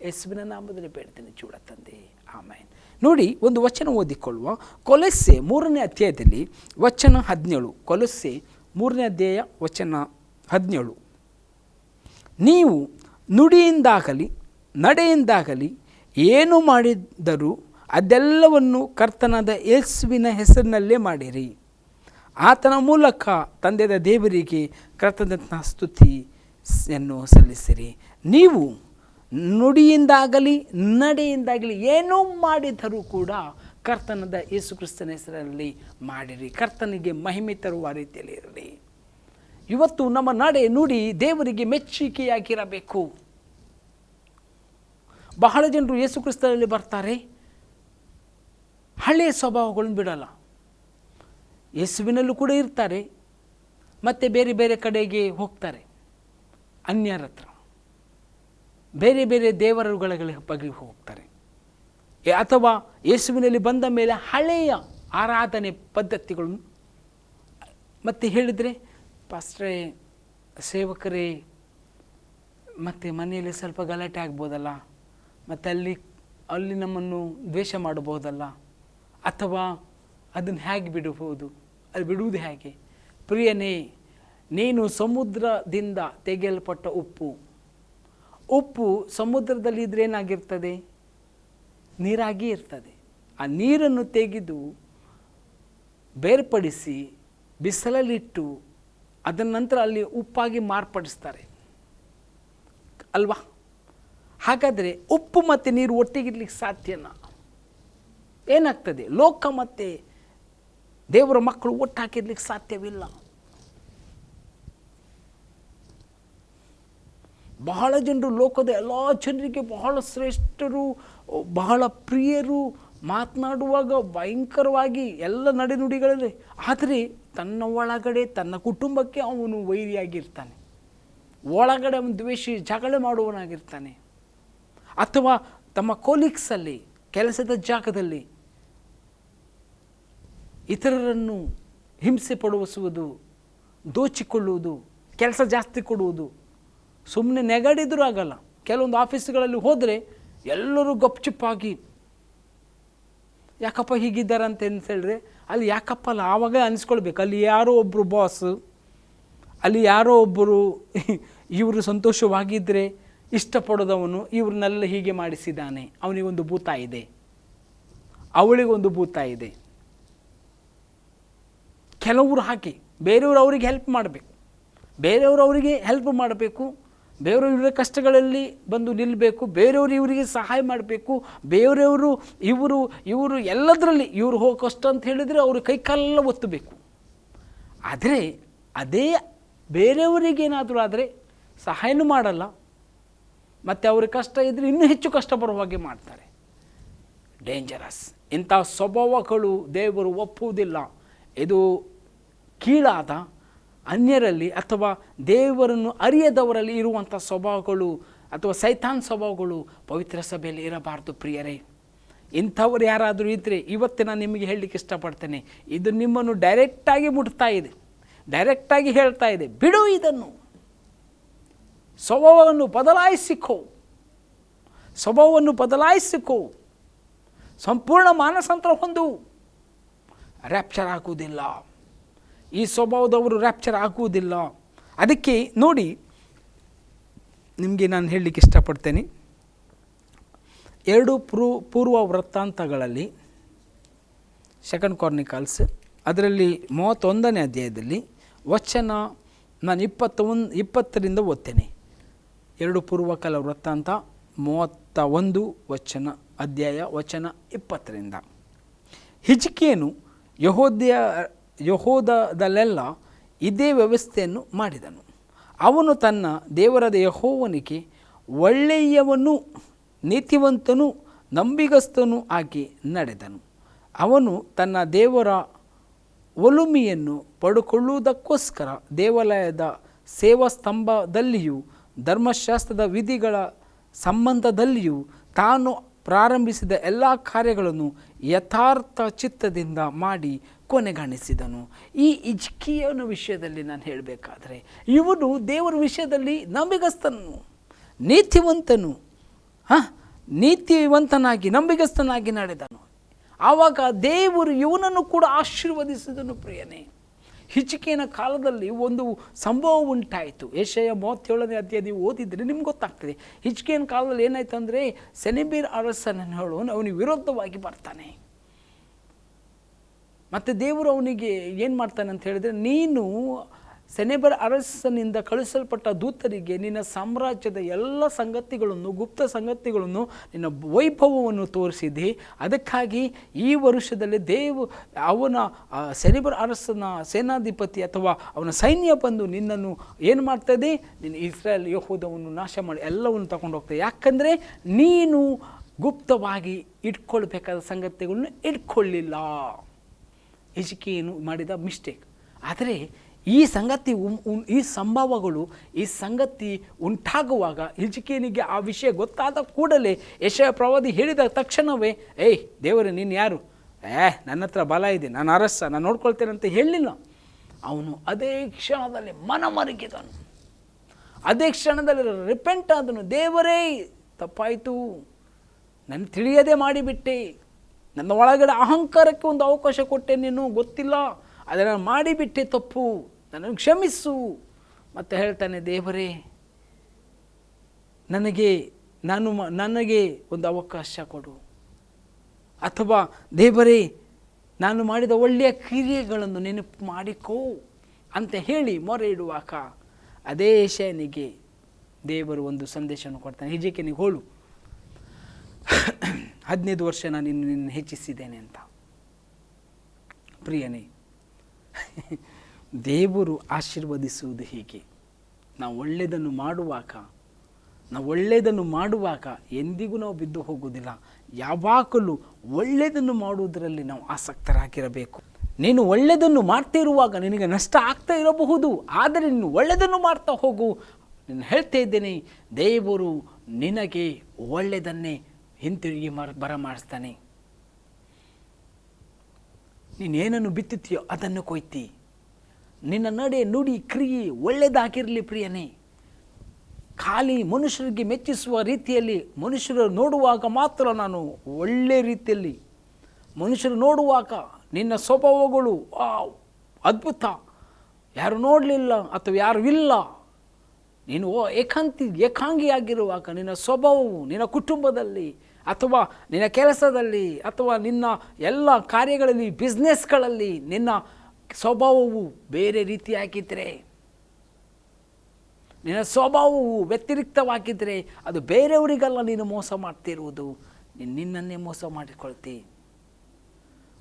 ಯೇಸುವಿನ ನಾಮದಲ್ಲಿ ಬೇಡ್ತೇನೆ ಚೂಡ ತಂದೆ, ಆಮೇನ್. ನೋಡಿ, ಒಂದು ವಚನ ಓದಿಕೊಳ್ಳುವ. ಕೊಲೊಸ್ಸೆ 3ನೇ ಅಧ್ಯಾಯದಲ್ಲಿ ವಚನ 17. ಕೊಲೊಸ್ಸೆ 3ನೇ ಅಧ್ಯಾಯ ವಚನ 17. ನೀವು ನುಡಿಯಿಂದಾಗಲಿ ನಡೆಯಿಂದಾಗಲಿ ಏನು ಮಾಡಿದರೂ ಅದೆಲ್ಲವನ್ನು ಕರ್ತನಾದ ಯೇಸುವಿನ ಹೆಸರಿನಲ್ಲೇ ಮಾಡಿರಿ. ಆತನ ಮೂಲಕ ತಂದೆಯ ದೇವರಿಗೆ ಕರ್ತನ ಸ್ತುತಿಯನ್ನು ಸಲ್ಲಿಸಿರಿ. ನೀವು ನುಡಿಯಿಂದಾಗಲಿ ನಡೆಯಿಂದಾಗಲಿ ಏನೂ ಮಾಡಿದರೂ ಕೂಡ ಕರ್ತನಾದ ಯೇಸು ಕ್ರಿಸ್ತನ ಹೆಸರಲ್ಲಿ ಮಾಡಿರಿ. ಕರ್ತನಿಗೆ ಮಹಿಮೆ ತರುವ ರೀತಿಯಲ್ಲಿ ಇರಲಿ. ಇವತ್ತು ನಮ್ಮ ನಡೆ ನುಡಿ ದೇವರಿಗೆ ಮೆಚ್ಚುಗೆಯಾಗಿರಬೇಕು. ಬಹಳ ಜನರು ಯೇಸು ಕ್ರಿಸ್ತನಲ್ಲಿ ಬರ್ತಾರೆ, ಹಳೆಯ ಸ್ವಭಾವಗಳನ್ನು ಬಿಡಲ್ಲ. ಯೇಸುವಿನಲ್ಲೂ ಕೂಡ ಇರ್ತಾರೆ, ಮತ್ತು ಬೇರೆ ಬೇರೆ ಕಡೆಗೆ ಹೋಗ್ತಾರೆ, ಅನ್ಯರ ಹತ್ರ ಬೇರೆ ಬೇರೆ ದೇವರುಗಳ ಬಗ್ಗೆ ಹೋಗ್ತಾರೆ. ಅಥವಾ ಯೇಸುವಿನಲ್ಲಿ ಬಂದ ಮೇಲೆ ಹಳೆಯ ಆರಾಧನೆ ಪದ್ಧತಿಗಳನ್ನು ಮತ್ತೆ ಹೇಳಿದರೆ, ಪಾಸ್ಟ್ರೇ, ಸೇವಕರೇ, ಮತ್ತು ಮನೆಯಲ್ಲಿ ಸ್ವಲ್ಪ ಗಲಾಟೆ ಆಗ್ಬೋದಲ್ಲ, ಮತ್ತು ಅಲ್ಲಿ ನಮ್ಮನ್ನು ದ್ವೇಷ ಮಾಡಬಹುದಲ್ಲ, ಅಥವಾ ಅದನ್ನು ಹೇಗೆ ಬಿಡಬಹುದು, ಅದು ಬಿಡುವುದು ಹೇಗೆ? ಪ್ರಿಯನೇ, ನೀನು ಸಮುದ್ರದಿಂದ ತೆಗೆಯಲ್ಪಟ್ಟ ಉಪ್ಪು ಸಮುದ್ರದಲ್ಲಿ ಇದ್ರೆ ಏನಾಗಿರ್ತದೆ? ನೀರಾಗಿ ಇರ್ತದೆ. ಆ ನೀರನ್ನು ತೆಗೆದು ಬೇರ್ಪಡಿಸಿ ಬಿಸಿಲಲ್ಲಿಟ್ಟು ಅದರ ನಂತರ ಅಲ್ಲಿ ಉಪ್ಪಾಗಿ ಮಾರ್ಪಡಿಸ್ತಾರೆ ಅಲ್ವಾ? ಹಾಗಾದರೆ ಉಪ್ಪು ಮತ್ತು ನೀರು ಒಟ್ಟಿಗಿರ್ಲಿಕ್ಕೆ ಸಾಧ್ಯನಾ? ಏನಾಗ್ತದೆ? ಲೋಕ ಮತ್ತು ದೇವರ ಮಕ್ಕಳು ಒಟ್ಟು ಹಾಕಿರ್ಲಿಕ್ಕೆ ಸಾಧ್ಯವಿಲ್ಲ. ಬಹಳ ಜನರು ಲೋಕದ ಎಲ್ಲ ಜನರಿಗೆ ಬಹಳ ಶ್ರೇಷ್ಠರು, ಬಹಳ ಪ್ರಿಯರು, ಮಾತನಾಡುವಾಗ ಭಯಂಕರವಾಗಿ ಎಲ್ಲ ನಡೆನುಡಿಗಳಲ್ಲಿ. ಆದರೆ ತನ್ನ ಒಳಗಡೆ ತನ್ನ ಕುಟುಂಬಕ್ಕೆ ಅವನು ವೈರಿಯಾಗಿರ್ತಾನೆ, ಒಳಗಡೆ ಅವನು ದ್ವೇಷಿ, ಜಗಳ ಮಾಡುವವನಾಗಿರ್ತಾನೆ. ಅಥವಾ ತಮ್ಮ ಕೊಲೀಗ್ಸಲ್ಲಿ, ಕೆಲಸದ ಜಾಗದಲ್ಲಿ ಇತರರನ್ನು ಹಿಂಸೆ ಪಡಿಸುವುದು, ದೋಚಿಕೊಳ್ಳುವುದು, ಕೆಲಸ ಜಾಸ್ತಿ ಕೊಡುವುದು. ಸುಮ್ಮನೆ ನೆಗಡಿದ್ರೂ ಆಗಲ್ಲ. ಕೆಲವೊಂದು ಆಫೀಸ್ಗಳಲ್ಲಿ ಹೋದರೆ ಎಲ್ಲರೂ ಗಪ್ಚುಪ್ಪಾಗಿ ಯಾಕಪ್ಪ ಹೀಗಿದ್ದಾರೆ ಅಂತ ಹೇಳಿದ್ರೆ, ಅಲ್ಲಿ ಯಾಕಪ್ಪ ಅಲ್ಲ, ಆವಾಗ ಅನಿಸ್ಕೊಳ್ಬೇಕು ಅಲ್ಲಿ ಯಾರೋ ಒಬ್ಬರು ಬಾಸ್, ಅಲ್ಲಿ ಯಾರೋ ಒಬ್ಬರು ಇವರು ಸಂತೋಷವಾಗಿದ್ದರೆ ಇಷ್ಟಪಡೋದವನು ಇವ್ರನ್ನೆಲ್ಲ ಹೀಗೆ ಮಾಡಿಸಿದ್ದಾನೆ, ಅವನಿಗೊಂದು ಭೂತ ಇದೆ, ಅವಳಿಗೊಂದು ಭೂತ ಇದೆ. ಕೆಲವರು ಹಾಕಿ ಬೇರೆಯವರು ಅವರಿಗೆ ಹೆಲ್ಪ್ ಮಾಡಬೇಕು, ಬೇರೆಯವರು ಅವರಿಗೆ ಹೆಲ್ಪ್ ಮಾಡಬೇಕು, ಬೇರೆಯವರು ಇವರ ಕಷ್ಟಗಳಲ್ಲಿ ಬಂದು ನಿಲ್ಲಬೇಕು, ಬೇರೆಯವರು ಇವರಿಗೆ ಸಹಾಯ ಮಾಡಬೇಕು, ಬೇರೆಯವರು ಇವರು ಎಲ್ಲದರಲ್ಲಿ ಇವರು ಹೋಗೋ ಕಷ್ಟ ಅಂತ ಹೇಳಿದರೆ ಅವರು ಕೈಕಾಲೆಲ್ಲ ಒತ್ತಬೇಕು. ಆದರೆ ಅದೇ ಬೇರೆಯವರಿಗೇನಾದರೂ ಆದರೆ ಸಹಾಯನೂ ಮಾಡಲ್ಲ, ಮತ್ತು ಅವ್ರ ಕಷ್ಟ ಇದ್ದರೆ ಇನ್ನೂ ಹೆಚ್ಚು ಕಷ್ಟ ಬರುವ ಹಾಗೆ ಮಾಡ್ತಾರೆ. ಡೇಂಜರಸ್. ಇಂಥ ಸ್ವಭಾವಗಳು ದೇವರು ಒಪ್ಪುವುದಿಲ್ಲ. ಇದು ಕೀಳಾದ ಅನ್ಯರಲ್ಲಿ ಅಥವಾ ದೇವರನ್ನು ಅರಿಯದವರಲ್ಲಿ ಇರುವಂಥ ಸ್ವಭಾವಗಳು ಅಥವಾ ಸೈತಾನ್ ಸ್ವಭಾವಗಳು ಪವಿತ್ರ ಸಭೆಯಲ್ಲಿ ಇರಬಾರ್ದು ಪ್ರಿಯರೇ. ಇಂಥವ್ರು ಯಾರಾದರೂ ಇದ್ದರೆ ಇವತ್ತು ನಾನು ನಿಮಗೆ ಹೇಳಲಿಕ್ಕೆ ಇಷ್ಟಪಡ್ತೇನೆ, ಇದು ನಿಮ್ಮನ್ನು ಡೈರೆಕ್ಟಾಗಿ ಮುಟ್ತಾ ಇದೆ, ಡೈರೆಕ್ಟಾಗಿ ಹೇಳ್ತಾ ಇದೆ, ಬಿಡು ಇದನ್ನು. ಸ್ವಭಾವವನ್ನು ಬದಲಾಯಿಸಿಕೋ, ಸ್ವಭಾವವನ್ನು ಬದಲಾಯಿಸಿಕೋ, ಸಂಪೂರ್ಣ ಮಾನಸಾಂತರ ಹೊಂದು. ರ್ಯಾಪ್ಚರ್ ಆಗುವುದಿಲ್ಲ, ಈ ಸ್ವಭಾವದವರು ರ್ಯಾಪ್ಚರ್ ಆಗುವುದಿಲ್ಲ. ಅದಕ್ಕೆ ನೋಡಿ, ನಿಮಗೆ ನಾನು ಹೇಳಲಿಕ್ಕೆ ಇಷ್ಟಪಡ್ತೇನೆ, 2 ಪೂರ್ವ ವೃತ್ತಾಂತಗಳಲ್ಲಿ, 2 ಕ್ರಾನಿಕಲ್ಸ್ ಅದರಲ್ಲಿ 31ನೇ ಅಧ್ಯಾಯದಲ್ಲಿ ವಚನ ನಾನು 20ರಿಂದ ಓದ್ತೇನೆ. 2 ಪೂರ್ವಕಾಲ ವೃತ್ತಾಂತ 31 ವಚನ 20ರಿಂದ. ಹಿಜ್ಕೀಯನು ಯೆಹೂದದಲ್ಲೆಲ್ಲ ಇದೇ ವ್ಯವಸ್ಥೆಯನ್ನು ಮಾಡಿದನು. ಅವನು ತನ್ನ ದೇವರಾದ ಯೆಹೋವನಿಗೆ ಒಳ್ಳೆಯವನು, ನೀತಿವಂತನು, ನಂಬಿಗಸ್ತನೂ ಆಗಿ ನಡೆದನು. ಅವನು ತನ್ನ ದೇವರ ಒಲುಮೆಯನ್ನು ಪಡೆದುಕೊಳ್ಳುವುದಕ್ಕೋಸ್ಕರ ದೇವಾಲಯದ ಸೇವಾ ಸ್ತಂಭದಲ್ಲಿಯೂ ಧರ್ಮಶಾಸ್ತ್ರದ ವಿಧಿಗಳ ಸಂಬಂಧದಲ್ಲಿಯೂ ತಾನು ಪ್ರಾರಂಭಿಸಿದ ಎಲ್ಲ ಕಾರ್ಯಗಳನ್ನು ಯಥಾರ್ಥ ಚಿತ್ತದಿಂದ ಮಾಡಿ ಕೊನೆಗಾಣಿಸಿದನು. ಈ ಹಿಜ್ಕೀಯನ ವಿಷಯದಲ್ಲಿ ನಾನು ಹೇಳಬೇಕಾದ್ರೆ, ಇವನು ದೇವರ ವಿಷಯದಲ್ಲಿ ನಂಬಿಗಸ್ತನು, ನೀತಿವಂತನಾಗಿ ನಂಬಿಗಸ್ತನಾಗಿ ನಡೆದನು. ಆವಾಗ ದೇವರು ಇವನನ್ನು ಕೂಡ ಆಶೀರ್ವದಿಸಿದನು. ಪ್ರಿಯನೇ, ಹಿಜ್ಕೀಯನ ಕಾಲದಲ್ಲಿ ಒಂದು ಸಂಭವ ಉಂಟಾಯಿತು. ಯೆಶಾಯ 37ನೇ ಅಧ್ಯಾಯ ನೀವು ಓದಿದರೆ ನಿಮ್ಗೆ ಗೊತ್ತಾಗ್ತದೆ. ಹಿಜ್ಕೀಯನ ಕಾಲದಲ್ಲಿ ಏನಾಯ್ತು ಅಂದರೆ, ಸೆನೆಬೆರ್ ಅರಸನನ್ನು ಹೇಳೋನು ಅವನಿಗೆ ವಿರುದ್ಧವಾಗಿ ಬರ್ತಾನೆ. ಮತ್ತು ದೇವರು ಅವನಿಗೆ ಏನು ಮಾಡ್ತಾನೆ ಅಂತ ಹೇಳಿದರೆ, ನೀನು ಸೆನೆಬೆರ್ ಅರಸನಿಂದ ಕಳಿಸಲ್ಪಟ್ಟ ದೂತರಿಗೆ ನಿನ್ನ ಸಾಮ್ರಾಜ್ಯದ ಎಲ್ಲ ಸಂಗತಿಗಳನ್ನು, ಗುಪ್ತ ಸಂಗತಿಗಳನ್ನು, ನಿನ್ನ ವೈಭವವನ್ನು ತೋರಿಸಿದೆ. ಅದಕ್ಕಾಗಿ ಈ ವರ್ಷದಲ್ಲಿ ಅವನ ಸೆನೆಬೆರ್ ಅರಸನ ಸೇನಾಧಿಪತಿ ಅಥವಾ ಅವನ ಸೈನ್ಯ ಬಂದು ನಿನ್ನನ್ನು ಏನು ಮಾಡ್ತದೆ, ನಿನ್ನ ಇಸ್ರಾಯೇಲ್ ಯೆಹೂದವನ್ನು ನಾಶ ಮಾಡಿ ಎಲ್ಲವನ್ನು ತಗೊಂಡು ಹೋಗ್ತದೆ. ಯಾಕಂದರೆ ನೀನು ಗುಪ್ತವಾಗಿ ಇಟ್ಕೊಳ್ಬೇಕಾದ ಸಂಗತಿಗಳನ್ನು ಇಟ್ಕೊಳ್ಳಿಲ್ಲ. ಹಿಜ್ಕೀಯನು ಮಾಡಿದ ಮಿಸ್ಟೇಕ್. ಆದರೆ ಈ ಸಂಗತಿ ಉಂಟಾಗುವಾಗ ಹಿಜ್ಕೀಯನಿಗೆ ಆ ವಿಷಯ ಗೊತ್ತಾದ ಕೂಡಲೇ ಯೆಶಾಯ ಪ್ರವಾದಿ ಹೇಳಿದ ತಕ್ಷಣವೇ, ದೇವರೇ ನೀನು ಯಾರು, ನನ್ನ ಹತ್ರ ಬಲ ಇದೆ, ನಾನು ಅರಸ, ನಾನು ನೋಡ್ಕೊಳ್ತೇನೆ ಅಂತ ಹೇಳಲಿಲ್ಲ. ಅವನು ಅದೇ ಕ್ಷಣದಲ್ಲಿ ಮನಮರುಗಿದನು, ಅದೇ ಕ್ಷಣದಲ್ಲಿ ರಿಪೆಂಟ್ ಆದನು. ದೇವರೇ ತಪ್ಪಾಯಿತು, ನನ್ನ ತಿಳಿಯದೆ ಮಾಡಿಬಿಟ್ಟೆ, ನನ್ನ ಒಳಗಡೆ ಅಹಂಕಾರಕ್ಕೆ ಒಂದು ಅವಕಾಶ ಕೊಟ್ಟೆ, ನೀನು ಗೊತ್ತಿಲ್ಲ, ಅದನ್ನು ಮಾಡಿಬಿಟ್ಟೆ, ತಪ್ಪು, ನನ್ನನ್ನು ಕ್ಷಮಿಸು. ಮತ್ತು ಹೇಳ್ತಾನೆ, ದೇವರೇ ನನಗೆ ಒಂದು ಅವಕಾಶ ಕೊಡು, ಅಥವಾ ದೇವರೇ ನಾನು ಮಾಡಿದ ಒಳ್ಳೆಯ ಕ್ರಿಯೆಗಳನ್ನು ನೆನಪು ಮಾಡಿಕೋ ಅಂತ ಹೇಳಿ ಮೊರೆ ಇಡುವಾಗ ಅದೇ ಯೆಶಾಯನಿಗೆ ದೇವರು ಒಂದು ಸಂದೇಶವನ್ನು ಕೊಡ್ತಾನೆ. ಹಿಜ್ಕೀಯನಿಗೆ ಹೋಳು, 15 ವರ್ಷ ನಾನು ನಿನ್ನ ಹೆಚ್ಚಿಸಿದ್ದೇನೆ ಅಂತ. ಪ್ರಿಯನೇ, ದೇವರು ಆಶೀರ್ವದಿಸುವುದು ಹೀಗೆ. ನಾವು ಒಳ್ಳೆಯದನ್ನು ಮಾಡುವಾಗ ಎಂದಿಗೂ ನಾವು ಬಿದ್ದು ಹೋಗುವುದಿಲ್ಲ. ಯಾವಾಗಲೂ ಒಳ್ಳೆಯದನ್ನು ಮಾಡುವುದರಲ್ಲಿ ನಾವು ಆಸಕ್ತರಾಗಿರಬೇಕು. ನೀನು ಒಳ್ಳೆಯದನ್ನು ಮಾಡ್ತಿರುವಾಗ ನಿನಗೆ ನಷ್ಟ ಆಗ್ತಾ ಇರಬಹುದು, ಆದರೆ ನೀನು ಒಳ್ಳೆಯದನ್ನು ಮಾಡ್ತಾ ಹೋಗು. ನಾನು ಹೇಳ್ತಾ ಇದ್ದೇನೆ, ದೇವರು ನಿನಗೆ ಒಳ್ಳೆಯದನ್ನೇ ಹಿಂತಿರುಗಿ ಬರಮಾಡಿಸ್ತಾನೆ. ನೀನೇನನ್ನು ಬಿತ್ತುತ್ತೀಯೋ ಅದನ್ನು ಕೊಯ್ತಿ. ನಿನ್ನ ನಡೆ, ನುಡಿ, ಕ್ರಿಯೆ ಒಳ್ಳೆಯದಾಗಿರಲಿ ಪ್ರಿಯನೇ. ಖಾಲಿ ಮನುಷ್ಯರಿಗೆ ಮೆಚ್ಚಿಸುವ ರೀತಿಯಲ್ಲಿ ಮನುಷ್ಯರು ನೋಡುವಾಗ ಮಾತ್ರ ನಾನು ಒಳ್ಳೆಯ ರೀತಿಯಲ್ಲಿ, ಮನುಷ್ಯರು ನೋಡುವಾಗ ನಿನ್ನ ಸ್ವಭಾವಗಳು ಅದ್ಭುತ, ಯಾರು ನೋಡಲಿಲ್ಲ ಅಥವಾ ಯಾರು ಇಲ್ಲ, ನೀನು ಏಕಾಂಗಿಯಾಗಿರುವಾಗ ನಿನ್ನ ಸ್ವಭಾವವು ನಿನ್ನ ಕುಟುಂಬದಲ್ಲಿ ಅಥವಾ ನಿನ್ನ ಕೆಲಸದಲ್ಲಿ ಅಥವಾ ನಿನ್ನ ಎಲ್ಲ ಕಾರ್ಯಗಳಲ್ಲಿ, ಬಿಸ್ನೆಸ್ಗಳಲ್ಲಿ ನಿನ್ನ ಸ್ವಭಾವವು ಬೇರೆ ರೀತಿಯಾಗಿದ್ದರೆ, ನಿನ್ನ ಸ್ವಭಾವವು ವ್ಯತಿರಿಕ್ತವಾಗಿದ್ದರೆ ಅದು ಬೇರೆಯವರಿಗೆಲ್ಲ ನೀನು ಮೋಸ ಮಾಡ್ತಿರುವುದು, ನಿನ್ನನ್ನೇ ಮೋಸ ಮಾಡಿಕೊಳ್ತಿ.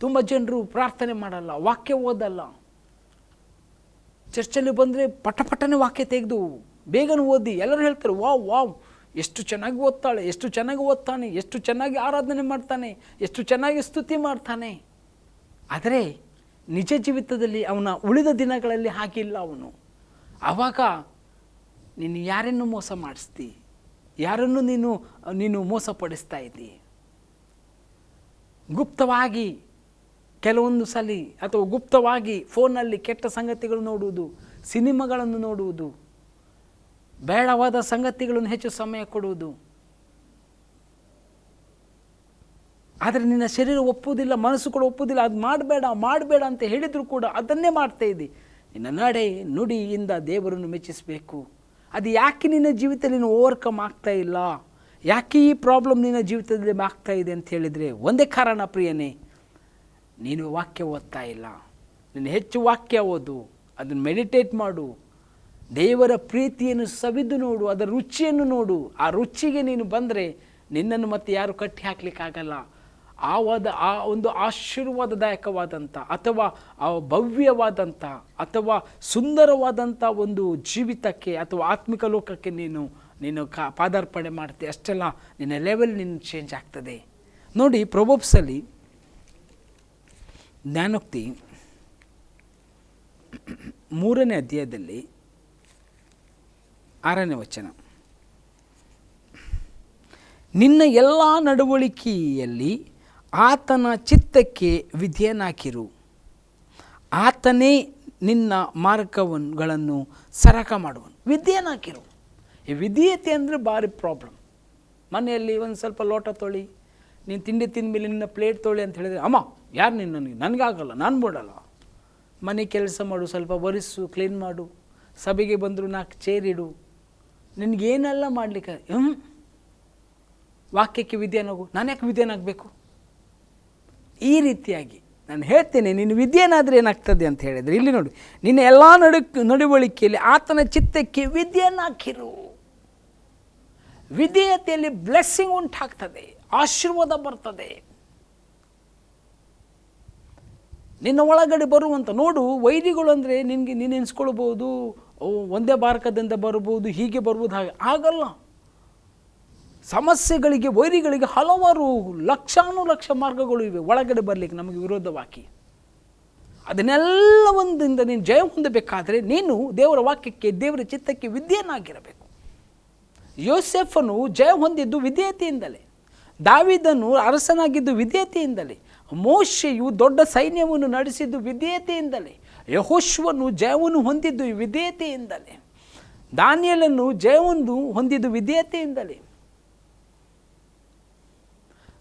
ತುಂಬ ಜನರು ಪ್ರಾರ್ಥನೆ ಮಾಡಲ್ಲ, ವಾಕ್ಯ ಓದಲ್ಲ. ಚರ್ಚಲ್ಲಿ ಬಂದರೆ ಪಟಪಟನೆ ವಾಕ್ಯ ತೆಗೆದು ಬೇಗನೆ ಓದಿ ಎಲ್ಲರೂ ಹೇಳ್ತಾರೆ, ವಾವ್ ಎಷ್ಟು ಚೆನ್ನಾಗಿ ಓದ್ತಾಳೆ, ಎಷ್ಟು ಚೆನ್ನಾಗಿ ಓದ್ತಾನೆ, ಎಷ್ಟು ಚೆನ್ನಾಗಿ ಆರಾಧನೆ ಮಾಡ್ತಾನೆ, ಎಷ್ಟು ಚೆನ್ನಾಗಿ ಸ್ತುತಿ ಮಾಡ್ತಾನೆ. ಆದರೆ ನಿಜ ಜೀವಿತದಲ್ಲಿ ಅವನ ಉಳಿದ ದಿನಗಳಲ್ಲಿ ಹಾಗಿಲ್ಲ ಅವನು. ಆವಾಗ ನೀನು ಯಾರನ್ನು ಮೋಸ ಮಾಡಿಸ್ತಿ, ಯಾರನ್ನು ನೀನು ಮೋಸಪಡಿಸ್ತಾ ಇದ್ದಿ. ಗುಪ್ತವಾಗಿ ಕೆಲವೊಂದು ಸಲ ಅಥವಾ ಗುಪ್ತವಾಗಿ ಫೋನಲ್ಲಿ ಕೆಟ್ಟ ಸಂಗತಿಗಳು ನೋಡುವುದು, ಸಿನಿಮಾಗಳನ್ನು ನೋಡುವುದು, ಬೇಡವಾದ ಸಂಗತಿಗಳನ್ನು ಹೆಚ್ಚು ಸಮಯ ಕೊಡುವುದು. ಆದರೆ ನಿನ್ನ ಶರೀರ ಒಪ್ಪುವುದಿಲ್ಲ, ಮನಸ್ಸು ಕೂಡ ಒಪ್ಪುವುದಿಲ್ಲ. ಅದು ಮಾಡಬೇಡ ಅಂತ ಹೇಳಿದರೂ ಕೂಡ ಅದನ್ನೇ ಮಾಡ್ತಾ ಇದ್ದಿ. ನಿನ್ನ ನಡೆ ನುಡಿಯಿಂದ ದೇವರನ್ನು ಮೆಚ್ಚಿಸಬೇಕು. ಅದು ಯಾಕೆ ನಿನ್ನ ಜೀವಿತದಲ್ಲಿ ನೀನು ಓವರ್ಕಮ್ ಆಗ್ತಾ ಇಲ್ಲ, ಯಾಕೆ ಈ ಪ್ರಾಬ್ಲಮ್ ನಿನ್ನ ಜೀವಿತದಲ್ಲಿ ಆಗ್ತಾ ಇದೆ ಅಂತ ಹೇಳಿದರೆ ಒಂದೇ ಕಾರಣ ಪ್ರಿಯನೇ, ನೀನು ವಾಕ್ಯ ಓದ್ತಾ ಇಲ್ಲ. ನೀನು ಹೆಚ್ಚು ವಾಕ್ಯ ಓದು, ಅದನ್ನು ಮೆಡಿಟೇಟ್ ಮಾಡು, ದೇವರ ಪ್ರೀತಿಯನ್ನು ಸವಿದು ನೋಡು, ಅದರ ರುಚಿಯನ್ನು ನೋಡು. ಆ ರುಚಿಗೆ ನೀನು ಬಂದರೆ ನಿನ್ನನ್ನು ಮತ್ತೆ ಯಾರು ಕಟ್ಟಿ ಹಾಕಲಿಕ್ಕಾಗಲ್ಲ. ಆ ಒಂದು ಆಶೀರ್ವಾದದಾಯಕವಾದಂಥ ಅಥವಾ ಭವ್ಯವಾದಂಥ ಅಥವಾ ಸುಂದರವಾದಂಥ ಒಂದು ಜೀವಿತಕ್ಕೆ ಅಥವಾ ಆತ್ಮಿಕ ಲೋಕಕ್ಕೆ ನೀನು ಪಾದಾರ್ಪಣೆ ಮಾಡ್ತೀಯ. ಅಷ್ಟೆಲ್ಲ ನಿನ್ನ ಲೆವೆಲ್ ಚೇಂಜ್ ಆಗ್ತದೆ. ನೋಡಿ, ಪ್ರೊವರ್ಬ್ಸಲ್ಲಿ ಜ್ಞಾನೋಕ್ತಿ 3ನೇ ಅಧ್ಯಾಯದಲ್ಲಿ 6ನೇ ವಚನ, ನಿನ್ನ ಎಲ್ಲ ನಡವಳಿಕೆಯಲ್ಲಿ ಆತನ ಚಿತ್ತಕ್ಕೆ ವಿಧೇಯನಾಗಿರು, ಆತನೇ ನಿನ್ನ ಮಾರ್ಗಗಳನ್ನು ಸರಕ ಮಾಡುವನು. ವಿಧೇಯನಾಗಿರು. ಈ ವಿಧೇಯತೆ ಅಂದರೆ ಭಾರಿ ಪ್ರಾಬ್ಲಮ್. ಮನೆಯಲ್ಲಿ ಒಂದು ಸ್ವಲ್ಪ ಲೋಟ ತೊಳಿ, ನೀನು ತಿಂಡಿ ತಿಂದಮೇಲೆ ನಿನ್ನ ಪ್ಲೇಟ್ ತೊಳಿ ಅಂತ ಹೇಳಿದರೆ, ಅಮ್ಮ ಯಾರು ನನಗಾಗಲ್ಲ, ನಾನು ಬಿಡಲ್ಲ. ಮನೆ ಕೆಲಸ ಮಾಡು, ಸ್ವಲ್ಪ ಒರೆಸು, ಕ್ಲೀನ್ ಮಾಡು, ಸಭೆಗೆ ಬಂದರು 4 ಚೇರಿಡು, ನಿನಗೇನೆಲ್ಲ ಮಾಡಲಿಕ್ಕೆ. ವಾಕ್ಯಕ್ಕೆ ವಿಧೇಯನಾಗು. ನಾನು ಯಾಕೆ ವಿಧೇಯನಾಗಬೇಕು? ಈ ರೀತಿಯಾಗಿ ನಾನು ಹೇಳ್ತೇನೆ, ನೀನು ವಿಧೇಯನಾದರೆ ಏನಾಗ್ತದೆ ಅಂತ ಹೇಳಿದರೆ, ಇಲ್ಲಿ ನೋಡಿ, ನಿನ್ನ ಎಲ್ಲ ನಡವಳಿಕೆಯಲ್ಲಿ ಆತನ ಚಿತ್ತಕ್ಕೆ ವಿಧೇಯನಾಗಿರು. ವಿಧೇಯತೆಯಲ್ಲಿ ಬ್ಲೆಸ್ಸಿಂಗ್ ಉಂಟಾಗ್ತದೆ, ಆಶೀರ್ವಾದ ಬರ್ತದೆ. ನಿನ್ನ ಒಳಗಡೆ ಬರುವಂಥ ನೋಡು, ವೈರಿಗಳು ಅಂದರೆ ನೀನು ಎನ್ಸ್ಕೊಳ್ಬೋದು, ಒಂದೇ ಬಾರಕದಿಂದ ಬರ್ಬೋದು, ಹೀಗೆ ಬರ್ಬೋದು, ಹಾಗೆ ಆಗಲ್ಲ. ಸಮಸ್ಯೆಗಳಿಗೆ, ವೈರಿಗಳಿಗೆ ಹಲವಾರು ಲಕ್ಷಾನುಲಕ್ಷ ಮಾರ್ಗಗಳು ಇವೆ ಒಳಗಡೆ ಬರಲಿಕ್ಕೆ ನಮಗೆ ವಿರೋಧವಾಗಿ. ಅದನ್ನೆಲ್ಲವೊಂದಿಂದ ನೀನು ಜಯ ಹೊಂದಬೇಕಾದರೆ ನೀನು ದೇವರ ವಾಕ್ಯಕ್ಕೆ, ದೇವರ ಚಿತ್ತಕ್ಕೆ ವಿಧೇಯನಾಗಿರಬೇಕು. ಯೋಸೆಫನು ಜಯ ಹೊಂದಿದ್ದು ವಿಧೇಯತೆಯಿಂದಲೇ, ದಾವೀದನು ಅರಸನಾಗಿದ್ದು ವಿಧೇಯತೆಯಿಂದಲೇ, ಮೋಶೆಯು ದೊಡ್ಡ ಸೈನ್ಯವನ್ನು ನಡೆಸಿದ್ದು ವಿಧೇಯತೆಯಿಂದಲೇ, ಯೆಹೋಶುವನು ಜಯವನ್ನು ಹೊಂದಿದ್ದು ವಿಧೇಯತೆಯಿಂದಲೇ, ದಾನಿಯೇಲನು ಜಯವನ್ನು ಹೊಂದಿದ್ದು ವಿಧೇಯತೆಯಿಂದಲೇ.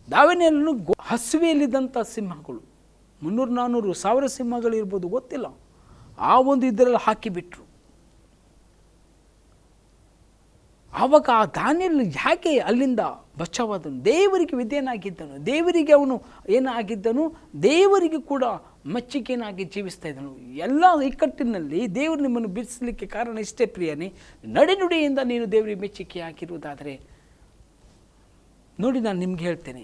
ದಾನಿಯೇಲನು ಹಸುವೆಯಲ್ಲಿದ್ದಂಥ ಸಿಂಹಗಳು 300-400 ಸಿಂಹಗಳು ಇರ್ಬೋದು, ಗೊತ್ತಿಲ್ಲ, ಆ ಒಂದು ಇದರಲ್ಲಿ ಹಾಕಿಬಿಟ್ರು. ಆವಾಗ ಆ ದಾನಿಯೇಲನು ಯಾಕೆ ಅಲ್ಲಿಂದ ಬಚಾವಾದನು? ದೇವರಿಗೆ ವಿಧೇಯನಾಗಿದ್ದನು. ದೇವರಿಗೆ ಅವನು ಏನಾಗಿದ್ದನು? ದೇವರಿಗೆ ಕೂಡ ಮೆಚ್ಚುಗೆಯನ್ನಾಗಿ ಜೀವಿಸ್ತಾ ಇದ್ದನು. ಎಲ್ಲ ಇಕ್ಕಟ್ಟಿನಲ್ಲಿ ದೇವರು ನಿಮ್ಮನ್ನು ಬಿಡಿಸಲಿಕ್ಕೆ ಕಾರಣ ಇಷ್ಟೇ ಪ್ರಿಯನೇ, ನಡೆನುಡಿಯಿಂದ ನೀನು ದೇವರಿಗೆ ಮೆಚ್ಚುಗೆ ಹಾಕಿರುವುದಾದರೆ. ನೋಡಿ, ನಾನು ನಿಮ್ಗೆ ಹೇಳ್ತೇನೆ,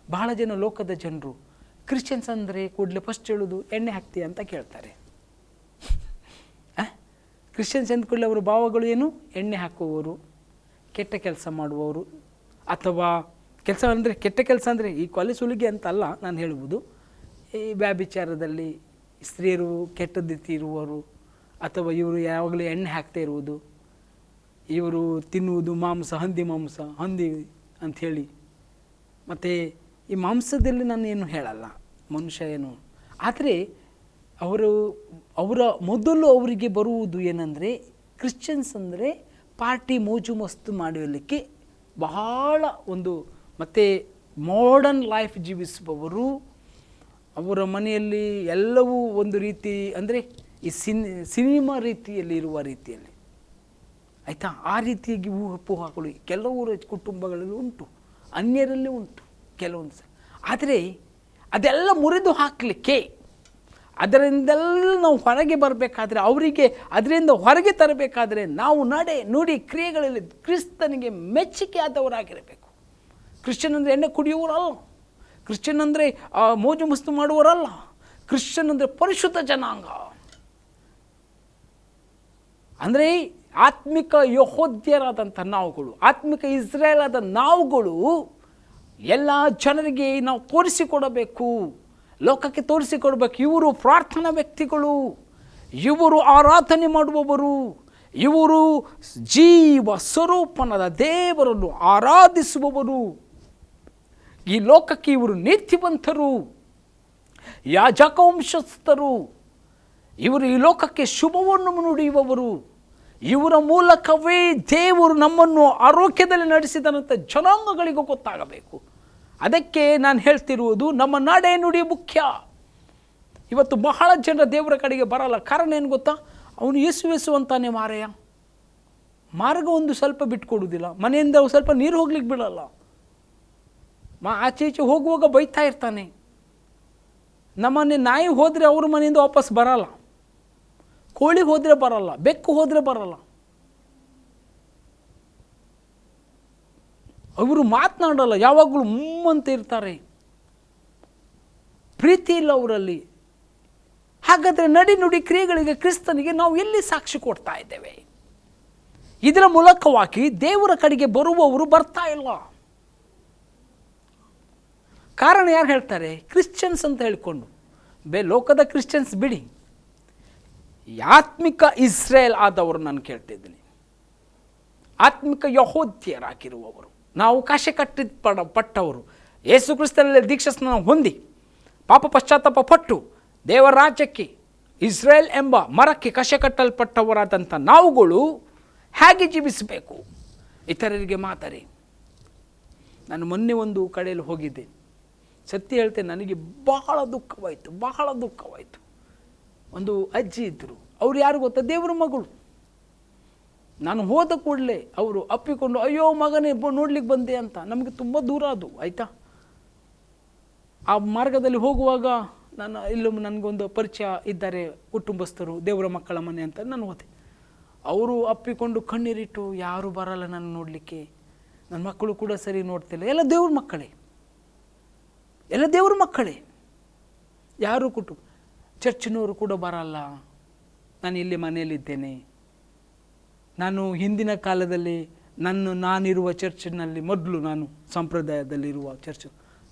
ಬಹಳ ಜನ ಲೋಕದ ಜನರು ಕ್ರಿಶ್ಚಿಯನ್ಸ್ ಅಂದರೆ ಕೂಡಲೇ ಫಸ್ಟ್ ಹೇಳೋದು ಎಣ್ಣೆ ಹಾಕ್ತೀಯ ಅಂತ ಕೇಳ್ತಾರೆ. ಕ್ರಿಶ್ಚಿಯನ್ಸ್ ಅಂದ ಕೂಡಲೇ ಅವರ ಭಾವಗಳು ಏನು? ಎಣ್ಣೆ ಹಾಕುವವರು, ಕೆಟ್ಟ ಕೆಲಸ ಮಾಡುವವರು, ಅಥವಾ ಕೆಲಸ ಅಂದರೆ ಕೆಟ್ಟ ಕೆಲಸ ಅಂದರೆ ಈ ಕೊಲೆ ಸುಲಿಗೆ ಅಂತಲ್ಲ ನಾನು ಹೇಳುವುದು. ಈ ವ್ಯಾಭಿಚಾರದಲ್ಲಿ ಸ್ತ್ರೀಯರು ಕೆಟ್ಟದ್ದು ಇರುವವರು, ಅಥವಾ ಇವರು ಯಾವಾಗಲೂ ಎಣ್ಣೆ ಹಾಕ್ತಾ ಇರುವುದು, ಇವರು ತಿನ್ನುವುದು ಮಾಂಸ, ಹಂದಿ ಮಾಂಸ, ಹಂದಿ ಅಂಥೇಳಿ. ಮತ್ತು ಈ ಮಾಂಸದಲ್ಲಿ ನಾನು ಏನು ಹೇಳಲ್ಲ, ಮನುಷ್ಯ ಏನು. ಆದರೆ ಅವರ ಮೊದಲು ಅವರಿಗೆ ಬರುವುದು ಏನಂದರೆ, ಕ್ರಿಶ್ಚಿಯನ್ಸ್ ಅಂದರೆ ಪಾರ್ಟಿ ಮೋಜು ಮಸ್ತು ಮಾಡಲಿಕ್ಕೆ ಬಹಳ ಒಂದು, ಮತ್ತು ಮಾಡರ್ನ್ ಲೈಫ್ ಜೀವಿಸುವವರು. ಅವರ ಮನೆಯಲ್ಲಿ ಎಲ್ಲವೂ ಒಂದು ರೀತಿ ಅಂದರೆ ಈ ಸಿನಿಮಾ ರೀತಿಯಲ್ಲಿ ಇರುವ ರೀತಿಯಲ್ಲಿ, ಆಯಿತಾ, ಆ ರೀತಿಯಾಗಿ ಊಹಾಪೋಹಗಳು ಕೆಲವರು ಕುಟುಂಬಗಳಲ್ಲಿ ಉಂಟು, ಅನ್ಯರಲ್ಲಿ ಉಂಟು ಕೆಲವೊಂದು ಸಲ. ಆದರೆ ಅದೆಲ್ಲ ಮುರಿದು ಹಾಕಲಿಕ್ಕೆ, ಅದರಿಂದೆಲ್ಲ ನಾವು ಹೊರಗೆ ಬರಬೇಕಾದ್ರೆ, ಅವರಿಗೆ ಅದರಿಂದ ಹೊರಗೆ ತರಬೇಕಾದರೆ ನಾವು ನಡೆ ನುಡಿ ಕ್ರಿಯೆಗಳಲ್ಲಿ ಕ್ರಿಸ್ತನಿಗೆ ಮೆಚ್ಚುಗೆ ಆದವರಾಗಿರಬೇಕು. ಕ್ರಿಶ್ಚಿಯನ್ ಅಂದರೆ ಎಣ್ಣೆ ಕುಡಿಯುವವರಲ್ಲ, ಕ್ರಿಶ್ಚಿಯನ್ ಅಂದರೆ ಮೋಜು ಮಸ್ತು ಮಾಡುವವರಲ್ಲ, ಕ್ರಿಶ್ಚಿಯನ್ ಅಂದರೆ ಪರಿಶುದ್ಧ ಜನಾಂಗ. ಅಂದರೆ ಆತ್ಮಿಕ ಯೆಹೂದ್ಯರಾದಂಥ ನಾವುಗಳು, ಆತ್ಮಿಕ ಇಸ್ರೇಲ್ ಆದ ನಾವುಗಳು ಎಲ್ಲ ಜನರಿಗೆ ನಾವು ತೋರಿಸಿಕೊಡಬೇಕು. ಲೋಕಕ್ಕೆ ತೋರಿಸಿಕೊಡ್ಬೇಕು. ಇವರು ಪ್ರಾರ್ಥನಾ ವ್ಯಕ್ತಿಗಳು, ಇವರು ಆರಾಧನೆ ಮಾಡುವವರು, ಇವರು ಜೀವ ಸ್ವರೂಪನಾದ ದೇವರನ್ನು ಆರಾಧಿಸುವವರು. ಈ ಲೋಕಕ್ಕೆ ಇವರು ನೀತಿವಂತರು, ಯಾಜಕವಂಶಸ್ಥರು, ಇವರು ಈ ಲೋಕಕ್ಕೆ ಶುಭವನ್ನು ನುಡಿಯುವವರು. ಇವರ ಮೂಲಕವೇ ದೇವರು ನಮ್ಮನ್ನು ಆರೋಗ್ಯದಲ್ಲಿ ನಡೆಸಿದಂಥ ಜನಾಂಗಗಳಿಗೂ ಗೊತ್ತಾಗಬೇಕು. ಅದಕ್ಕೆ ನಾನು ಹೇಳ್ತಿರುವುದು, ನಮ್ಮ ನಡೆ ನುಡಿ ಮುಖ್ಯ. ಇವತ್ತು ಬಹಳ ಜನ ದೇವರ ಕಡೆಗೆ ಬರಲ್ಲ. ಕಾರಣ ಏನು ಗೊತ್ತಾ? ಅವನು ಯೇಸು ಅಂತಾನೆ ಮಾರಾಯ. ಮಾರ್ಗ ಒಂದು ಸ್ವಲ್ಪ ಬಿಟ್ಕೊಡುವುದಿಲ್ಲ, ಮನೆಯಿಂದ ಸ್ವಲ್ಪ ನೀರು ಹೋಗ್ಲಿಕ್ಕೆ ಬಿಡಲ್ಲ, ಆಚೆ ಈಚೆ ಹೋಗುವಾಗ ಬೈತಾ ಇರ್ತಾನೆ. ನಮ್ಮನೆ ನಾಯಿ ಹೋದರೆ ಅವ್ರ ಮನೆಯಿಂದ ವಾಪಸ್ ಬರಲ್ಲ, ಕೋಳಿ ಹೋದರೆ ಬರಲ್ಲ, ಬೆಕ್ಕು ಹೋದರೆ ಬರಲ್ಲ. ಅವರು ಮಾತನಾಡಲ್ಲ, ಯಾವಾಗಲೂ ಅಂತ ಇರ್ತಾರೆ. ಪ್ರೀತಿ ಇಲ್ಲ ಅವರಲ್ಲಿ. ಹಾಗಾದರೆ ನಡಿ ನುಡಿ ಕ್ರಿಯೆಗಳಿಗೆ ಕ್ರಿಸ್ತನಿಗೆ ನಾವು ಎಲ್ಲಿ ಸಾಕ್ಷಿ ಕೊಡ್ತಾ ಇದ್ದೇವೆ? ಇದರ ಮೂಲಕವಾಗಿ ದೇವರ ಕಡೆಗೆ ಬರುವವರು ಬರ್ತಾ ಇಲ್ಲ. ಕಾರಣ ಯಾರು ಹೇಳ್ತಾರೆ? ಕ್ರಿಶ್ಚಿಯನ್ಸ್ ಅಂತ ಹೇಳಿಕೊಂಡು. ಲೋಕದ ಕ್ರಿಶ್ಚಿಯನ್ಸ್ ಬಿಡಿ, ಆತ್ಮಿಕ ಇಸ್ರೇಲ್ ಆದವರು ನಾನು ಕೇಳ್ತಿದ್ದೀನಿ. ಆತ್ಮಿಕ ಯಹೋದ್ಯರಾಗಿರುವವರು, ನಾವು ಕಾಶೆ ಪಟ್ಟವರು, ಯೇಸು ಕ್ರಿಸ್ತನಲ್ಲಿ ದೀಕ್ಷಾಸ್ನಾನ ಹೊಂದಿ ಪಾಪ ಪಶ್ಚಾತ್ತಾಪ ಪಟ್ಟು ದೇವರ ರಾಜ್ಯಕ್ಕೆ ಇಸ್ರೇಲ್ ಎಂಬ ಮರಕ್ಕೆ ಕಷೆ ಕಟ್ಟಲ್ಪಟ್ಟವರಾದಂಥ ನಾವುಗಳು ಹೇಗೆ ಜೀವಿಸಬೇಕು? ಇತರರಿಗೆ ಮಾತಾಡಿ. ನಾನು ಮೊನ್ನೆ ಒಂದು ಕಡೆಯಲ್ಲಿ ಹೋಗಿದ್ದೆ. ಸತ್ಯ ಹೇಳ್ತೇನೆ, ನನಗೆ ಬಹಳ ದುಃಖವಾಯಿತು. ಒಂದು ಅಜ್ಜಿ ಇದ್ದರು. ಅವ್ರು ಯಾರು ಗೊತ್ತಾ? ದೇವರ ಮಗಳು. ನಾನು ಹೋದ ಕೂಡಲೇ ಅವರು ಅಪ್ಪಿಕೊಂಡು, ಅಯ್ಯೋ ಮಗನೇ ನೋಡ್ಲಿಕ್ಕೆ ಬಂದೆ ಅಂತ. ನಮಗೆ ತುಂಬ ದೂರ ಅದು, ಆಯಿತಾ. ಆ ಮಾರ್ಗದಲ್ಲಿ ಹೋಗುವಾಗ ನನಗೊಂದು ಪರಿಚಯ ಇದ್ದಾರೆ, ಕುಟುಂಬಸ್ಥರು, ದೇವರ ಮಕ್ಕಳ ಮನೆ ಅಂತ ನಾನು ಹೋದೆ. ಅವರು ಅಪ್ಪಿಕೊಂಡು ಕಣ್ಣೀರಿಟ್ಟು, ಯಾರು ಬರಲ್ಲ ನಾನು ನೋಡಲಿಕ್ಕೆ, ನನ್ನ ಮಕ್ಕಳು ಕೂಡ ಸರಿ ನೋಡ್ತಿಲ್ಲ, ಎಲ್ಲ ದೇವ್ರ ಮಕ್ಕಳೇ, ಯಾರು ಚರ್ಚಿನವರು ಕೂಡ ಬರಲ್ಲ. ನಾನು ಇಲ್ಲಿ ಮನೆಯಲ್ಲಿದ್ದೇನೆ. ನಾನು ಹಿಂದಿನ ಕಾಲದಲ್ಲಿ ನಾನಿರುವ ಚರ್ಚಿನಲ್ಲಿ, ಮೊದಲು ನಾನು ಸಂಪ್ರದಾಯದಲ್ಲಿರುವ ಚರ್ಚ್,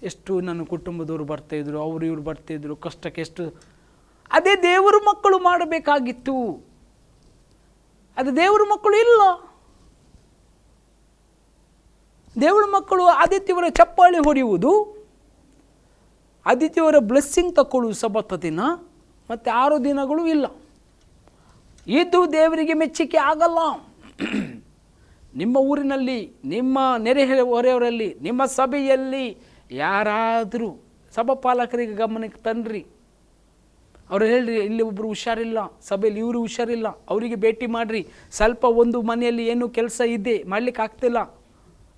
ಎಷ್ಟು ನನ್ನ ಕುಟುಂಬದವರು ಬರ್ತಾಯಿದ್ರು, ಇವರು ಬರ್ತಾಯಿದ್ರು, ಕಷ್ಟಕ್ಕೆ ಎಷ್ಟು. ಅದೇ ದೇವರ ಮಕ್ಕಳು ಮಾಡಬೇಕಾಗಿತ್ತು. ಅದು ದೇವರ ಮಕ್ಕಳು ಇಲ್ಲ. ದೇವರ ಮಕ್ಕಳು ಆದಿತ್ಯವರ ಚಪ್ಪಾಳಿ ಹೊಡೆಯುವುದು, ಆದಿತ್ಯವರ ಬ್ಲೆಸ್ಸಿಂಗ್ ತಗೊಳ್ಳುವುದು ಸಬ್ಬತ್ ದಿನ, ಮತ್ತು 6 ದಿನಗಳು ಇಲ್ಲ. ಇದು ದೇವರಿಗೆ ಮೆಚ್ಚುಗೆ ಆಗಲ್ಲ. ನಿಮ್ಮ ಊರಿನಲ್ಲಿ, ನಿಮ್ಮ ನೆರೆಹೊರೆಯವರಲ್ಲಿ, ನಿಮ್ಮ ಸಭೆಯಲ್ಲಿ ಯಾರಾದರೂ ಸಭಾಪಾಲಕರಿಗೆ ಗಮನಕ್ಕೆ ತನ್ನಿರಿ. ಅವರು ಹೇಳ್ರಿ, ಇಲ್ಲಿ ಒಬ್ಬರು ಹುಷಾರಿಲ್ಲ, ಸಭೆಯಲ್ಲಿ ಇವರು ಹುಷಾರಿಲ್ಲ, ಅವರಿಗೆ ಭೇಟಿ ಮಾಡಿರಿ. ಸ್ವಲ್ಪ ಒಂದು ಮನೆಯಲ್ಲಿ ಏನು ಕೆಲಸ ಇದೆ, ಮಾಡಲಿಕ್ಕೆ ಆಗ್ತಿಲ್ಲ,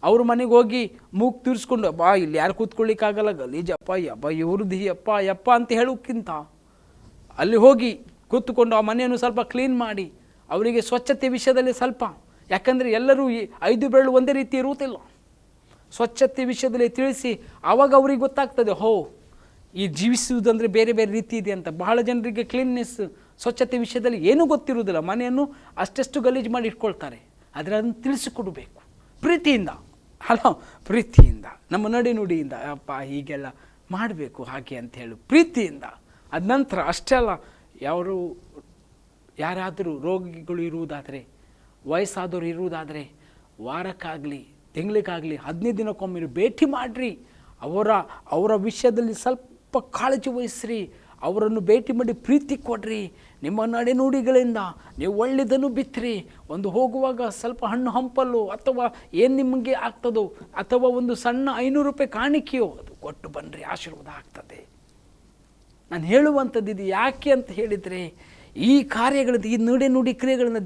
ಅವ್ರ ಮನೆಗೆ ಹೋಗಿ ಮೂಗು ತೀರಿಸ್ಕೊಂಡು, ಇಲ್ಲಿ ಯಾರು ಕೂತ್ಕೊಳ್ಳಿಕ್ಕಾಗಲ್ಲ, ಗಲೀಜಪ್ಪ, ಇವ್ರದ್ದು ಯಪ್ಪ ಅಂತ ಹೇಳೋಕ್ಕಿಂತ ಅಲ್ಲಿ ಹೋಗಿ ಕೂತ್ಕೊಂಡು ಆ ಮನೆಯನ್ನು ಸ್ವಲ್ಪ ಕ್ಲೀನ್ ಮಾಡಿ, ಅವರಿಗೆ ಸ್ವಚ್ಛತೆ ವಿಷಯದಲ್ಲಿ ಸ್ವಲ್ಪ, ಯಾಕಂದರೆ ಎಲ್ಲರೂ 5 ಬೆರಳು ಒಂದೇ ರೀತಿ ಇರುವುದಿಲ್ಲ. ಸ್ವಚ್ಛತೆ ವಿಷಯದಲ್ಲಿ ತಿಳಿಸಿ, ಆವಾಗ ಅವ್ರಿಗೆ ಗೊತ್ತಾಗ್ತದೆ, ಈ ಜೀವಿಸುವುದಂದರೆ ಬೇರೆ ಬೇರೆ ರೀತಿ ಇದೆ ಅಂತ. ಬಹಳ ಜನರಿಗೆ ಕ್ಲೀನ್ನೆಸ್, ಸ್ವಚ್ಛತೆ ವಿಷಯದಲ್ಲಿ ಏನೂ ಗೊತ್ತಿರುವುದಿಲ್ಲ. ಮನೆಯನ್ನು ಅಷ್ಟೆಷ್ಟು ಗಲೀಜು ಮಾಡಿ ಇಟ್ಕೊಳ್ತಾರೆ. ಆದರೆ ಅದನ್ನು ತಿಳಿಸಿಕೊಡಬೇಕು ಪ್ರೀತಿಯಿಂದ, ಪ್ರೀತಿಯಿಂದ, ನಮ್ಮ ನಡೆ ನುಡಿಯಿಂದ, ಹೀಗೆಲ್ಲ ಮಾಡಬೇಕು ಹಾಗೆ ಅಂತ ಹೇಳಿ ಪ್ರೀತಿಯಿಂದ. ಅದ ನಂತರ ಅಷ್ಟೇ ಅಲ್ಲ, ಯಾರಾದರೂ ರೋಗಿಗಳು ಇರುವುದಾದರೆ, ವಯಸ್ಸಾದವರು ಇರುವುದಾದರೆ, ವಾರಕ್ಕಾಗಲಿ ತಿಂಗಳಿಗಾಗಲಿ 15 ದಿನಕ್ಕೊಮ್ಮೆ ಭೇಟಿ ಮಾಡಿರಿ. ಅವರ ವಿಷಯದಲ್ಲಿ ಸ್ವಲ್ಪ ಕಾಳಜಿ ವಹಿಸ್ರಿ. ಅವರನ್ನು ಭೇಟಿ ಮಾಡಿ ಪ್ರೀತಿ ಕೊಡ್ರಿ. ನಿಮ್ಮ ನಡೆನುಡಿಗಳಿಂದ ನೀವು ಒಳ್ಳೆಯದನ್ನು ಬಿತ್ತಿರಿ. ಒಂದು ಹೋಗುವಾಗ ಸ್ವಲ್ಪ ಹಣ್ಣು ಹಂಪಲು ಅಥವಾ ಏನು ನಿಮಗೆ ಆಗ್ತದೋ, ಅಥವಾ ಒಂದು ಸಣ್ಣ 500 ರೂಪಾಯಿ ಕಾಣಿಕೆಯೋ ಅದು ಕೊಟ್ಟು ಬನ್ನಿರಿ, ಆಶೀರ್ವಾದ ಆಗ್ತದೆ. ನಾನು ಹೇಳುವಂಥದ್ದು ಇದು ಯಾಕೆ ಅಂತ ಹೇಳಿದರೆ, ಈ ಕಾರ್ಯಗಳದ್ದು, ಈ ನುಡಿ ಕ್ರಿಯೆಗಳನ್ನ,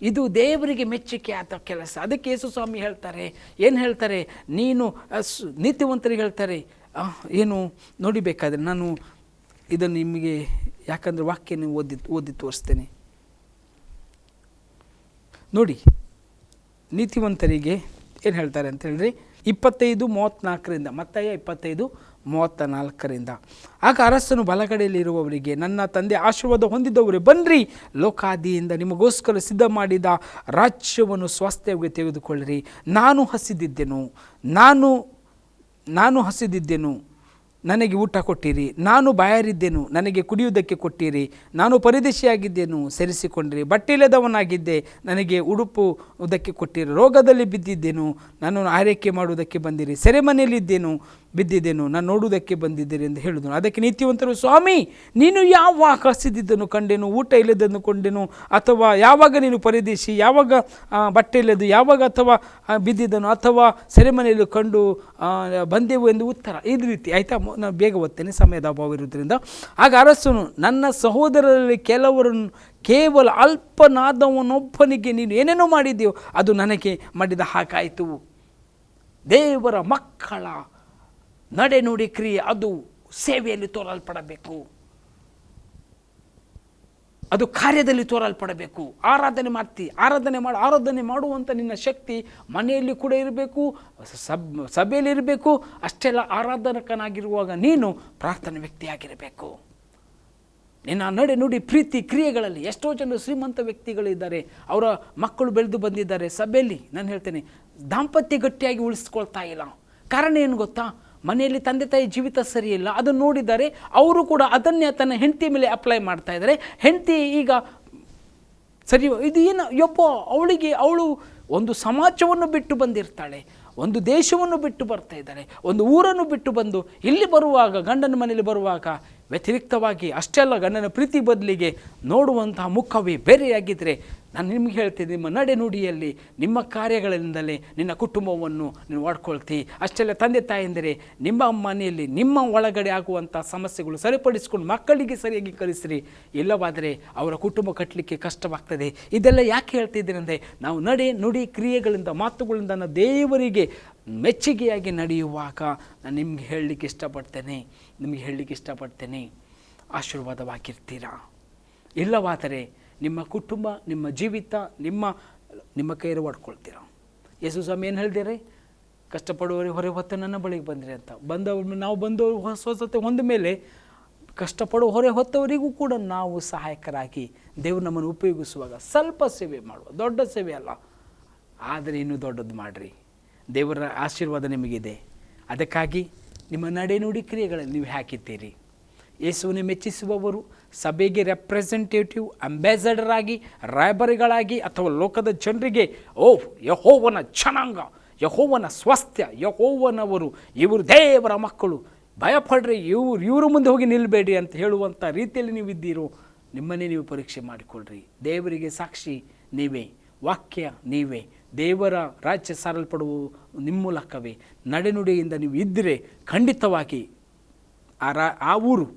ಇದು ದೇವರಿಗೆ ಮೆಚ್ಚುಗೆ ಆದ ಕೆಲಸ. ಅದಕ್ಕೆ ಯೇಸು ಸ್ವಾಮಿ ಹೇಳ್ತಾರೆ, ಏನು ಹೇಳ್ತಾರೆ? ನೀನು ನೀತಿವಂತರಿಗೆ ಹೇಳ್ತಾರೆ, ಏನು ನೋಡಿಬೇಕಾದ್ರೆ ನಾನು ಇದನ್ನು ನಿಮಗೆ, ಯಾಕಂದರೆ ವಾಕ್ಯ ನೀವು ಓದಿ ತೋರಿಸ್ತೇನೆ ನೋಡಿ. ನೀತಿವಂತರಿಗೆ ಏನು ಹೇಳ್ತಾರೆ ಅಂತ ಹೇಳಿದ್ರೆ 25:34 ಮತ್ತಾಯ 25:34. ಆಗ ಅರಸನು ಬಲಗಡೆಯಲ್ಲಿರುವವರಿಗೆ, ನನ್ನ ತಂದೆ ಆಶೀರ್ವಾದ ಹೊಂದಿದವರೇ ಬನ್ನಿರಿ, ಲೋಕಾದಿಯಿಂದ ನಿಮಗೋಸ್ಕರ ಸಿದ್ಧ ಮಾಡಿದ ರಾಜ್ಯವನ್ನು ಸ್ವಾಸ್ಥ್ಯವಾಗಿ ತೆಗೆದುಕೊಳ್ಳಿರಿ. ನಾನು ಹಸಿದಿದ್ದೆನು, ನನಗೆ ಊಟ ಕೊಟ್ಟಿರಿ, ನಾನು ಬಾಯಾರಿದ್ದೆನು, ನನಗೆ ಕುಡಿಯುವುದಕ್ಕೆ ಕೊಟ್ಟಿರಿ, ನಾನು ಪರದೇಶಿಯಾಗಿದ್ದೆನು, ಸೆರೆಸಿಕೊಂಡ್ರಿ, ಬಟ್ಟೆಯಿಲ್ಲದವನಾಗಿದ್ದೆ, ನನಗೆ ಉಡುಪುವುದಕ್ಕೆ ಕೊಟ್ಟಿರಿ, ರೋಗದಲ್ಲಿ ಬಿದ್ದಿದ್ದೆನು, ನನ್ನನ್ನು ಆರೈಕೆ ಮಾಡುವುದಕ್ಕೆ ಬಂದಿರಿ, ಸೆರೆಮನೆಯಲ್ಲಿದ್ದೇನು ಬಿದ್ದಿದ್ದೇನು, ನಾನು ನೋಡುವುದಕ್ಕೆ ಬಂದಿದ್ದೀರಿ ಎಂದು ಹೇಳಿದನು. ಅದಕ್ಕೆ ನೀತಿವಂತರು, ಸ್ವಾಮಿ, ನೀನು ಯಾವಾಗ ಹಸಿದಿದ್ದನ್ನು ಕಂಡೆನು, ಊಟ ಇಲ್ಲದನ್ನು ಕೊಂಡೆನು, ಅಥವಾ ಯಾವಾಗ ನೀನು ಪರದೇಶಿ, ಯಾವಾಗ ಬಟ್ಟೆ ಇಲ್ಲದು, ಯಾವಾಗ ಅಥವಾ ಬಿದ್ದಿದ್ದನು, ಅಥವಾ ಸೆರೆಮನೆಯಲ್ಲಿ ಕಂಡು ಬಂದೆವು ಎಂದು ಉತ್ತರ. ಈ ರೀತಿ ಆಯಿತಾ. ನಾನು ಬೇಗ ಓದ್ತೇನೆ, ಸಮಯದ ಅಭಾವ ಇರುವುದರಿಂದ. ಆಗ ಅರಸನು, ನನ್ನ ಸಹೋದರರಲ್ಲಿ ಕೆಲವರನ್ನು ಕೇವಲ ಅಲ್ಪನಾದವನೊಬ್ಬನಿಗೆ ನೀನು ಏನೇನೋ ಮಾಡಿದೆಯೋ ಅದು ನನಗೆ ಮಾಡಿದ ಹಾಗಾಯಿತು. ದೇವರ ಮಕ್ಕಳ ನಡೆ ನುಡಿ ಕ್ರಿಯೆ ಅದು ಸೇವೆಯಲ್ಲಿ ತೋರಲ್ಪಡಬೇಕು, ಅದು ಕಾರ್ಯದಲ್ಲಿ ತೋರಲ್ಪಡಬೇಕು. ಆರಾಧನೆ ಮಾಡ್ತಿ, ಆರಾಧನೆ ಮಾಡುವಂಥ ನಿನ್ನ ಶಕ್ತಿ ಮನೆಯಲ್ಲಿ ಕೂಡ ಇರಬೇಕು, ಸಭೆಯಲ್ಲಿ ಇರಬೇಕು. ಅಷ್ಟೆಲ್ಲ ಆರಾಧಕನಾಗಿರುವಾಗ ನೀನು ಪ್ರಾರ್ಥನೆ ವ್ಯಕ್ತಿಯಾಗಿರಬೇಕು. ನಿನ್ನ ನಡೆ ನುಡಿ ಪ್ರೀತಿ ಕ್ರಿಯೆಗಳಲ್ಲಿ ಎಷ್ಟೋ ಜನ ಶ್ರೀಮಂತ ವ್ಯಕ್ತಿಗಳಿದ್ದಾರೆ, ಅವರ ಮಕ್ಕಳು ಬೆಳೆದು ಬಂದಿದ್ದಾರೆ ಸಭೆಯಲ್ಲಿ. ನಾನು ಹೇಳ್ತೇನೆ, ದಾಂಪತ್ಯ ಗಟ್ಟಿಯಾಗಿ ಉಳಿಸ್ಕೊಳ್ತಾ ಇಲ್ಲ. ಕಾರಣ ಏನು ಗೊತ್ತಾ? ಮನೆಯಲ್ಲಿ ತಂದೆ ತಾಯಿ ಜೀವಿತ ಸರಿಯಿಲ್ಲ, ಅದನ್ನು ನೋಡಿದ್ದಾರೆ. ಅವರು ಕೂಡ ಅದನ್ನೇ ತನ್ನ ಹೆಂಡತಿ ಮೇಲೆ ಅಪ್ಲೈ ಮಾಡ್ತಾ ಇದ್ದಾರೆ. ಹೆಂಡತಿ ಈಗ ಸರಿ, ಇದು ಏನು ಅವಳು ಒಂದು ಸಮಾಜವನ್ನು ಬಿಟ್ಟು ಬಂದಿರ್ತಾಳೆ, ಒಂದು ದೇಶವನ್ನು ಬಿಟ್ಟು ಬರ್ತಾ ಇದ್ದಾಳೆ, ಒಂದು ಊರನ್ನು ಬಿಟ್ಟು ಬಂದು ಇಲ್ಲಿ ಬರುವಾಗ, ಗಂಡನ ಮನೆಯಲ್ಲಿ ಬರುವಾಗ ವ್ಯತಿರಿಕ್ತವಾಗಿ ಅಷ್ಟೆಲ್ಲ ಗಂಡನ ಪ್ರೀತಿ ಬದಲಿಗೆ ನೋಡುವಂತಹ ಮುಖವೇ ಬೇರೆಯಾಗಿದ್ದರೆ, ನಾನು ನಿಮ್ಗೆ ಹೇಳ್ತೀನಿ, ನಿಮ್ಮ ನಡೆ ನುಡಿಯಲ್ಲಿ, ನಿಮ್ಮ ಕಾರ್ಯಗಳಿಂದಲೇ ನಿನ್ನ ಕುಟುಂಬವನ್ನು ನೀನು ವಾಡ್ಕೊಳ್ತಿ. ಅಷ್ಟೆಲ್ಲ ತಂದೆ ತಾಯಂದರೆ ನಿಮ್ಮ ಮನೆಯಲ್ಲಿ ನಿಮ್ಮ ಒಳಗಡೆ ಆಗುವಂಥ ಸಮಸ್ಯೆಗಳು ಸರಿಪಡಿಸ್ಕೊಂಡು ಮಕ್ಕಳಿಗೆ ಸರಿಯಾಗಿ ಕಲಿಸ್ರಿ. ಇಲ್ಲವಾದರೆ ಅವರ ಕುಟುಂಬ ಕಟ್ಟಲಿಕ್ಕೆ ಕಷ್ಟವಾಗ್ತದೆ. ಇದೆಲ್ಲ ಯಾಕೆ ಹೇಳ್ತಿದ್ದೀನಿ ಅಂದರೆ, ನಾವು ನಡೆ ನುಡಿ ಕ್ರಿಯೆಗಳಿಂದ, ಮಾತುಗಳಿಂದ ನಾವು ದೇವರಿಗೆ ಮೆಚ್ಚುಗೆಯಾಗಿ ನಡೆಯುವಾಗ ನಾನು ನಿಮಗೆ ಹೇಳಲಿಕ್ಕೆ ಇಷ್ಟಪಡ್ತೇನೆ, ಆಶೀರ್ವಾದವಾಗಿರ್ತೀರಾ. ಇಲ್ಲವಾದರೆ ನಿಮ್ಮ ಕುಟುಂಬ, ನಿಮ್ಮ ಜೀವಿತ ನಿಮ್ಮ ಕೈಯಲ್ಲಿ ಹೊಡ್ಕೊಳ್ತೀರ. ಯೇಸು ಸ್ವಾಮಿ ಏನು ಹೇಳಿದರೆ, ಕಷ್ಟಪಡುವವರಿಗೆ ಹೊರೆ ಹೊತ್ತು ನನ್ನ ಬಳಿಗೆ ಬಂದಿರಿ ಅಂತ. ನಾವು ಬಂದವರು ಸ್ವಸ್ಥತೆ ಹೊಂದ ಮೇಲೆ ಕಷ್ಟಪಡುವ ಹೊರೆ ಹೊತ್ತವರಿಗೂ ಕೂಡ ನಾವು ಸಹಾಯಕರಾಗಿ ದೇವರು ನಮ್ಮನ್ನು ಉಪಯೋಗಿಸುವಾಗ ಸ್ವಲ್ಪ ಸೇವೆ ಮಾಡುವ, ದೊಡ್ಡ ಸೇವೆ ಅಲ್ಲ, ಆದರೆ ಇನ್ನೂ ದೊಡ್ಡದು ಮಾಡಿರಿ. ದೇವರ ಆಶೀರ್ವಾದ ನಿಮಗಿದೆ. ಅದಕ್ಕಾಗಿ ನಿಮ್ಮ ನಡೆ ನುಡಿ ಕ್ರಿಯೆಗಳಲ್ಲಿ ನೀವು ಹಾಕಿದ್ದೀರಿ. ಯೇಸುವನ್ನು ಮೆಚ್ಚಿಸುವವರು ಸಭೆಗೆ ರೆಪ್ರೆಸೆಂಟೇಟಿವ್, ಅಂಬಾಸಡರ್ ಆಗಿ, ರಾಯಭಾರಿಗಳಾಗಿ, ಅಥವಾ ಲೋಕದ ಜನರಿಗೆ ಯೆಹೋವನ ಜನಾಂಗ, ಯೆಹೋವನ ಸ್ವಾಸ್ಥ್ಯ, ಯೆಹೋವನವರು, ಇವರು ದೇವರ ಮಕ್ಕಳು, ಭಯಪಡ್ರಿ, ಇವರು ಮುಂದೆ ಹೋಗಿ ನಿಲ್ಲಬೇಡಿ ಅಂತ ಹೇಳುವಂಥ ರೀತಿಯಲ್ಲಿ ನೀವು ಇದ್ದೀರೋ, ನಿಮ್ಮನ್ನೇ ನೀವು ಪರೀಕ್ಷೆ ಮಾಡಿಕೊಳ್ಳ್ರಿ. ದೇವರಿಗೆ ಸಾಕ್ಷಿ ನೀವೇ, ವಾಕ್ಯ ನೀವೇ, ದೇವರ ರಾಜ್ಯ ಸಾರಲ್ಪಡುವ ನಿಮ್ಮ ಮೂಲಕವೇ. ನಡೆನುಡಿಯಿಂದ ನೀವು ಇದ್ದರೆ ಖಂಡಿತವಾಗಿ ಆ ಊರು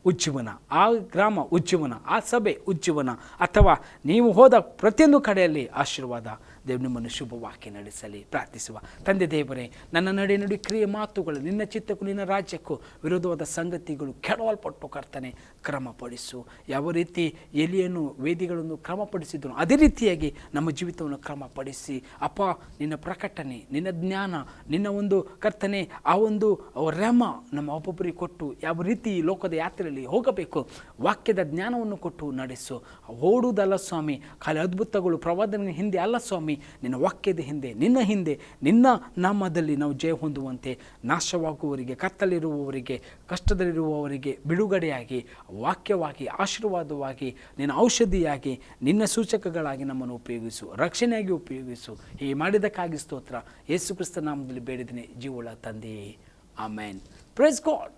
ಉಜ್ಜೀವನ, ಆ ಗ್ರಾಮ ಉಜ್ಜೀವನ, ಆ ಸಭೆ ಉಜ್ಜೀವನ, ಅಥವಾ ನೀವು ಹೋದ ಪ್ರತಿಯೊಂದು ಕಡೆಯಲ್ಲಿ ಆಶೀರ್ವಾದ. ದೇವರು ನಿಮ್ಮನ್ನು ಶುಭವಾಗಿ ನಡೆಸಲಿ. ಪ್ರಾರ್ಥಿಸುವ. ತಂದೆ ದೇವರೇ, ನನ್ನ ನಡೆ ನುಡಿ ಕ್ರಿಯೆ ಮಾತುಗಳು ನಿನ್ನ ಚಿತ್ತಕ್ಕೂ ನಿನ್ನ ರಾಜ್ಯಕ್ಕೂ ವಿರೋಧವಾದ ಸಂಗತಿಗಳು ಕೆಡವಲ್ಪಟ್ಟು ಕರ್ತನೆ ಕ್ರಮಪಡಿಸು. ಯಾವ ರೀತಿ ಎಲಿಯನ್ನು ವೇದಿಗಳನ್ನು ಕ್ರಮಪಡಿಸಿದ್ರು ಅದೇ ರೀತಿಯಾಗಿ ನಮ್ಮ ಜೀವಿತವನ್ನು ಕ್ರಮಪಡಿಸಿ ಅಪ್ಪ, ನಿನ್ನ ಪ್ರಕಟಣೆ, ನಿನ್ನ ಜ್ಞಾನ, ನಿನ್ನ ಒಂದು ಕರ್ತನೆ, ಆ ಒಂದು ರೆಮ ನಮ್ಮ ಒಬ್ಬೊಬ್ಬರಿಗೆ ಕೊಟ್ಟು ಯಾವ ರೀತಿ ಈ ಲೋಕದ ಯಾತ್ರೆಯಲ್ಲಿ ಹೋಗಬೇಕು ವಾಕ್ಯದ ಜ್ಞಾನವನ್ನು ಕೊಟ್ಟು ನಡೆಸು. ಓಡುವುದಲ್ಲ ಸ್ವಾಮಿ, ಖಾಲಿ ಅದ್ಭುತಗಳು ಪ್ರವಾದನೆ ಹಿಂದೆ ಅಲ್ಲ ಸ್ವಾಮಿ, ನಿನ್ನ ವಾಕ್ಯದ ಹಿಂದೆ, ನಿನ್ನ ನಾಮದಲ್ಲಿ ನಾವು ಜಯ ಹೊಂದುವಂತೆ ನಾಶವಾಗುವವರಿಗೆ, ಕತ್ತಲಿರುವವರಿಗೆ, ಕಷ್ಟದಲ್ಲಿರುವವರಿಗೆ ಬಿಡುಗಡೆಯಾಗಿ, ವಾಕ್ಯವಾಗಿ, ಆಶೀರ್ವಾದವಾಗಿ, ನಿನ್ನ ಔಷಧಿಯಾಗಿ, ನಿನ್ನ ಸೂಚಕಗಳಾಗಿ ನಮ್ಮನ್ನು ಉಪಯೋಗಿಸು, ರಕ್ಷಣೆಯಾಗಿ ಉಪಯೋಗಿಸು. ಹೀಗೆ ಮಾಡಿದ್ದಕ್ಕಾಗಿ ಸ್ತೋತ್ರ. ಯೇಸು ಕ್ರಿಸ್ತ ನಾಮದಲ್ಲಿ ಬೇಡಿದ್ದೇನೆ, ಜೀವಳ ತಂದೆಯೇ, ಆಮೇನ್. Praise God.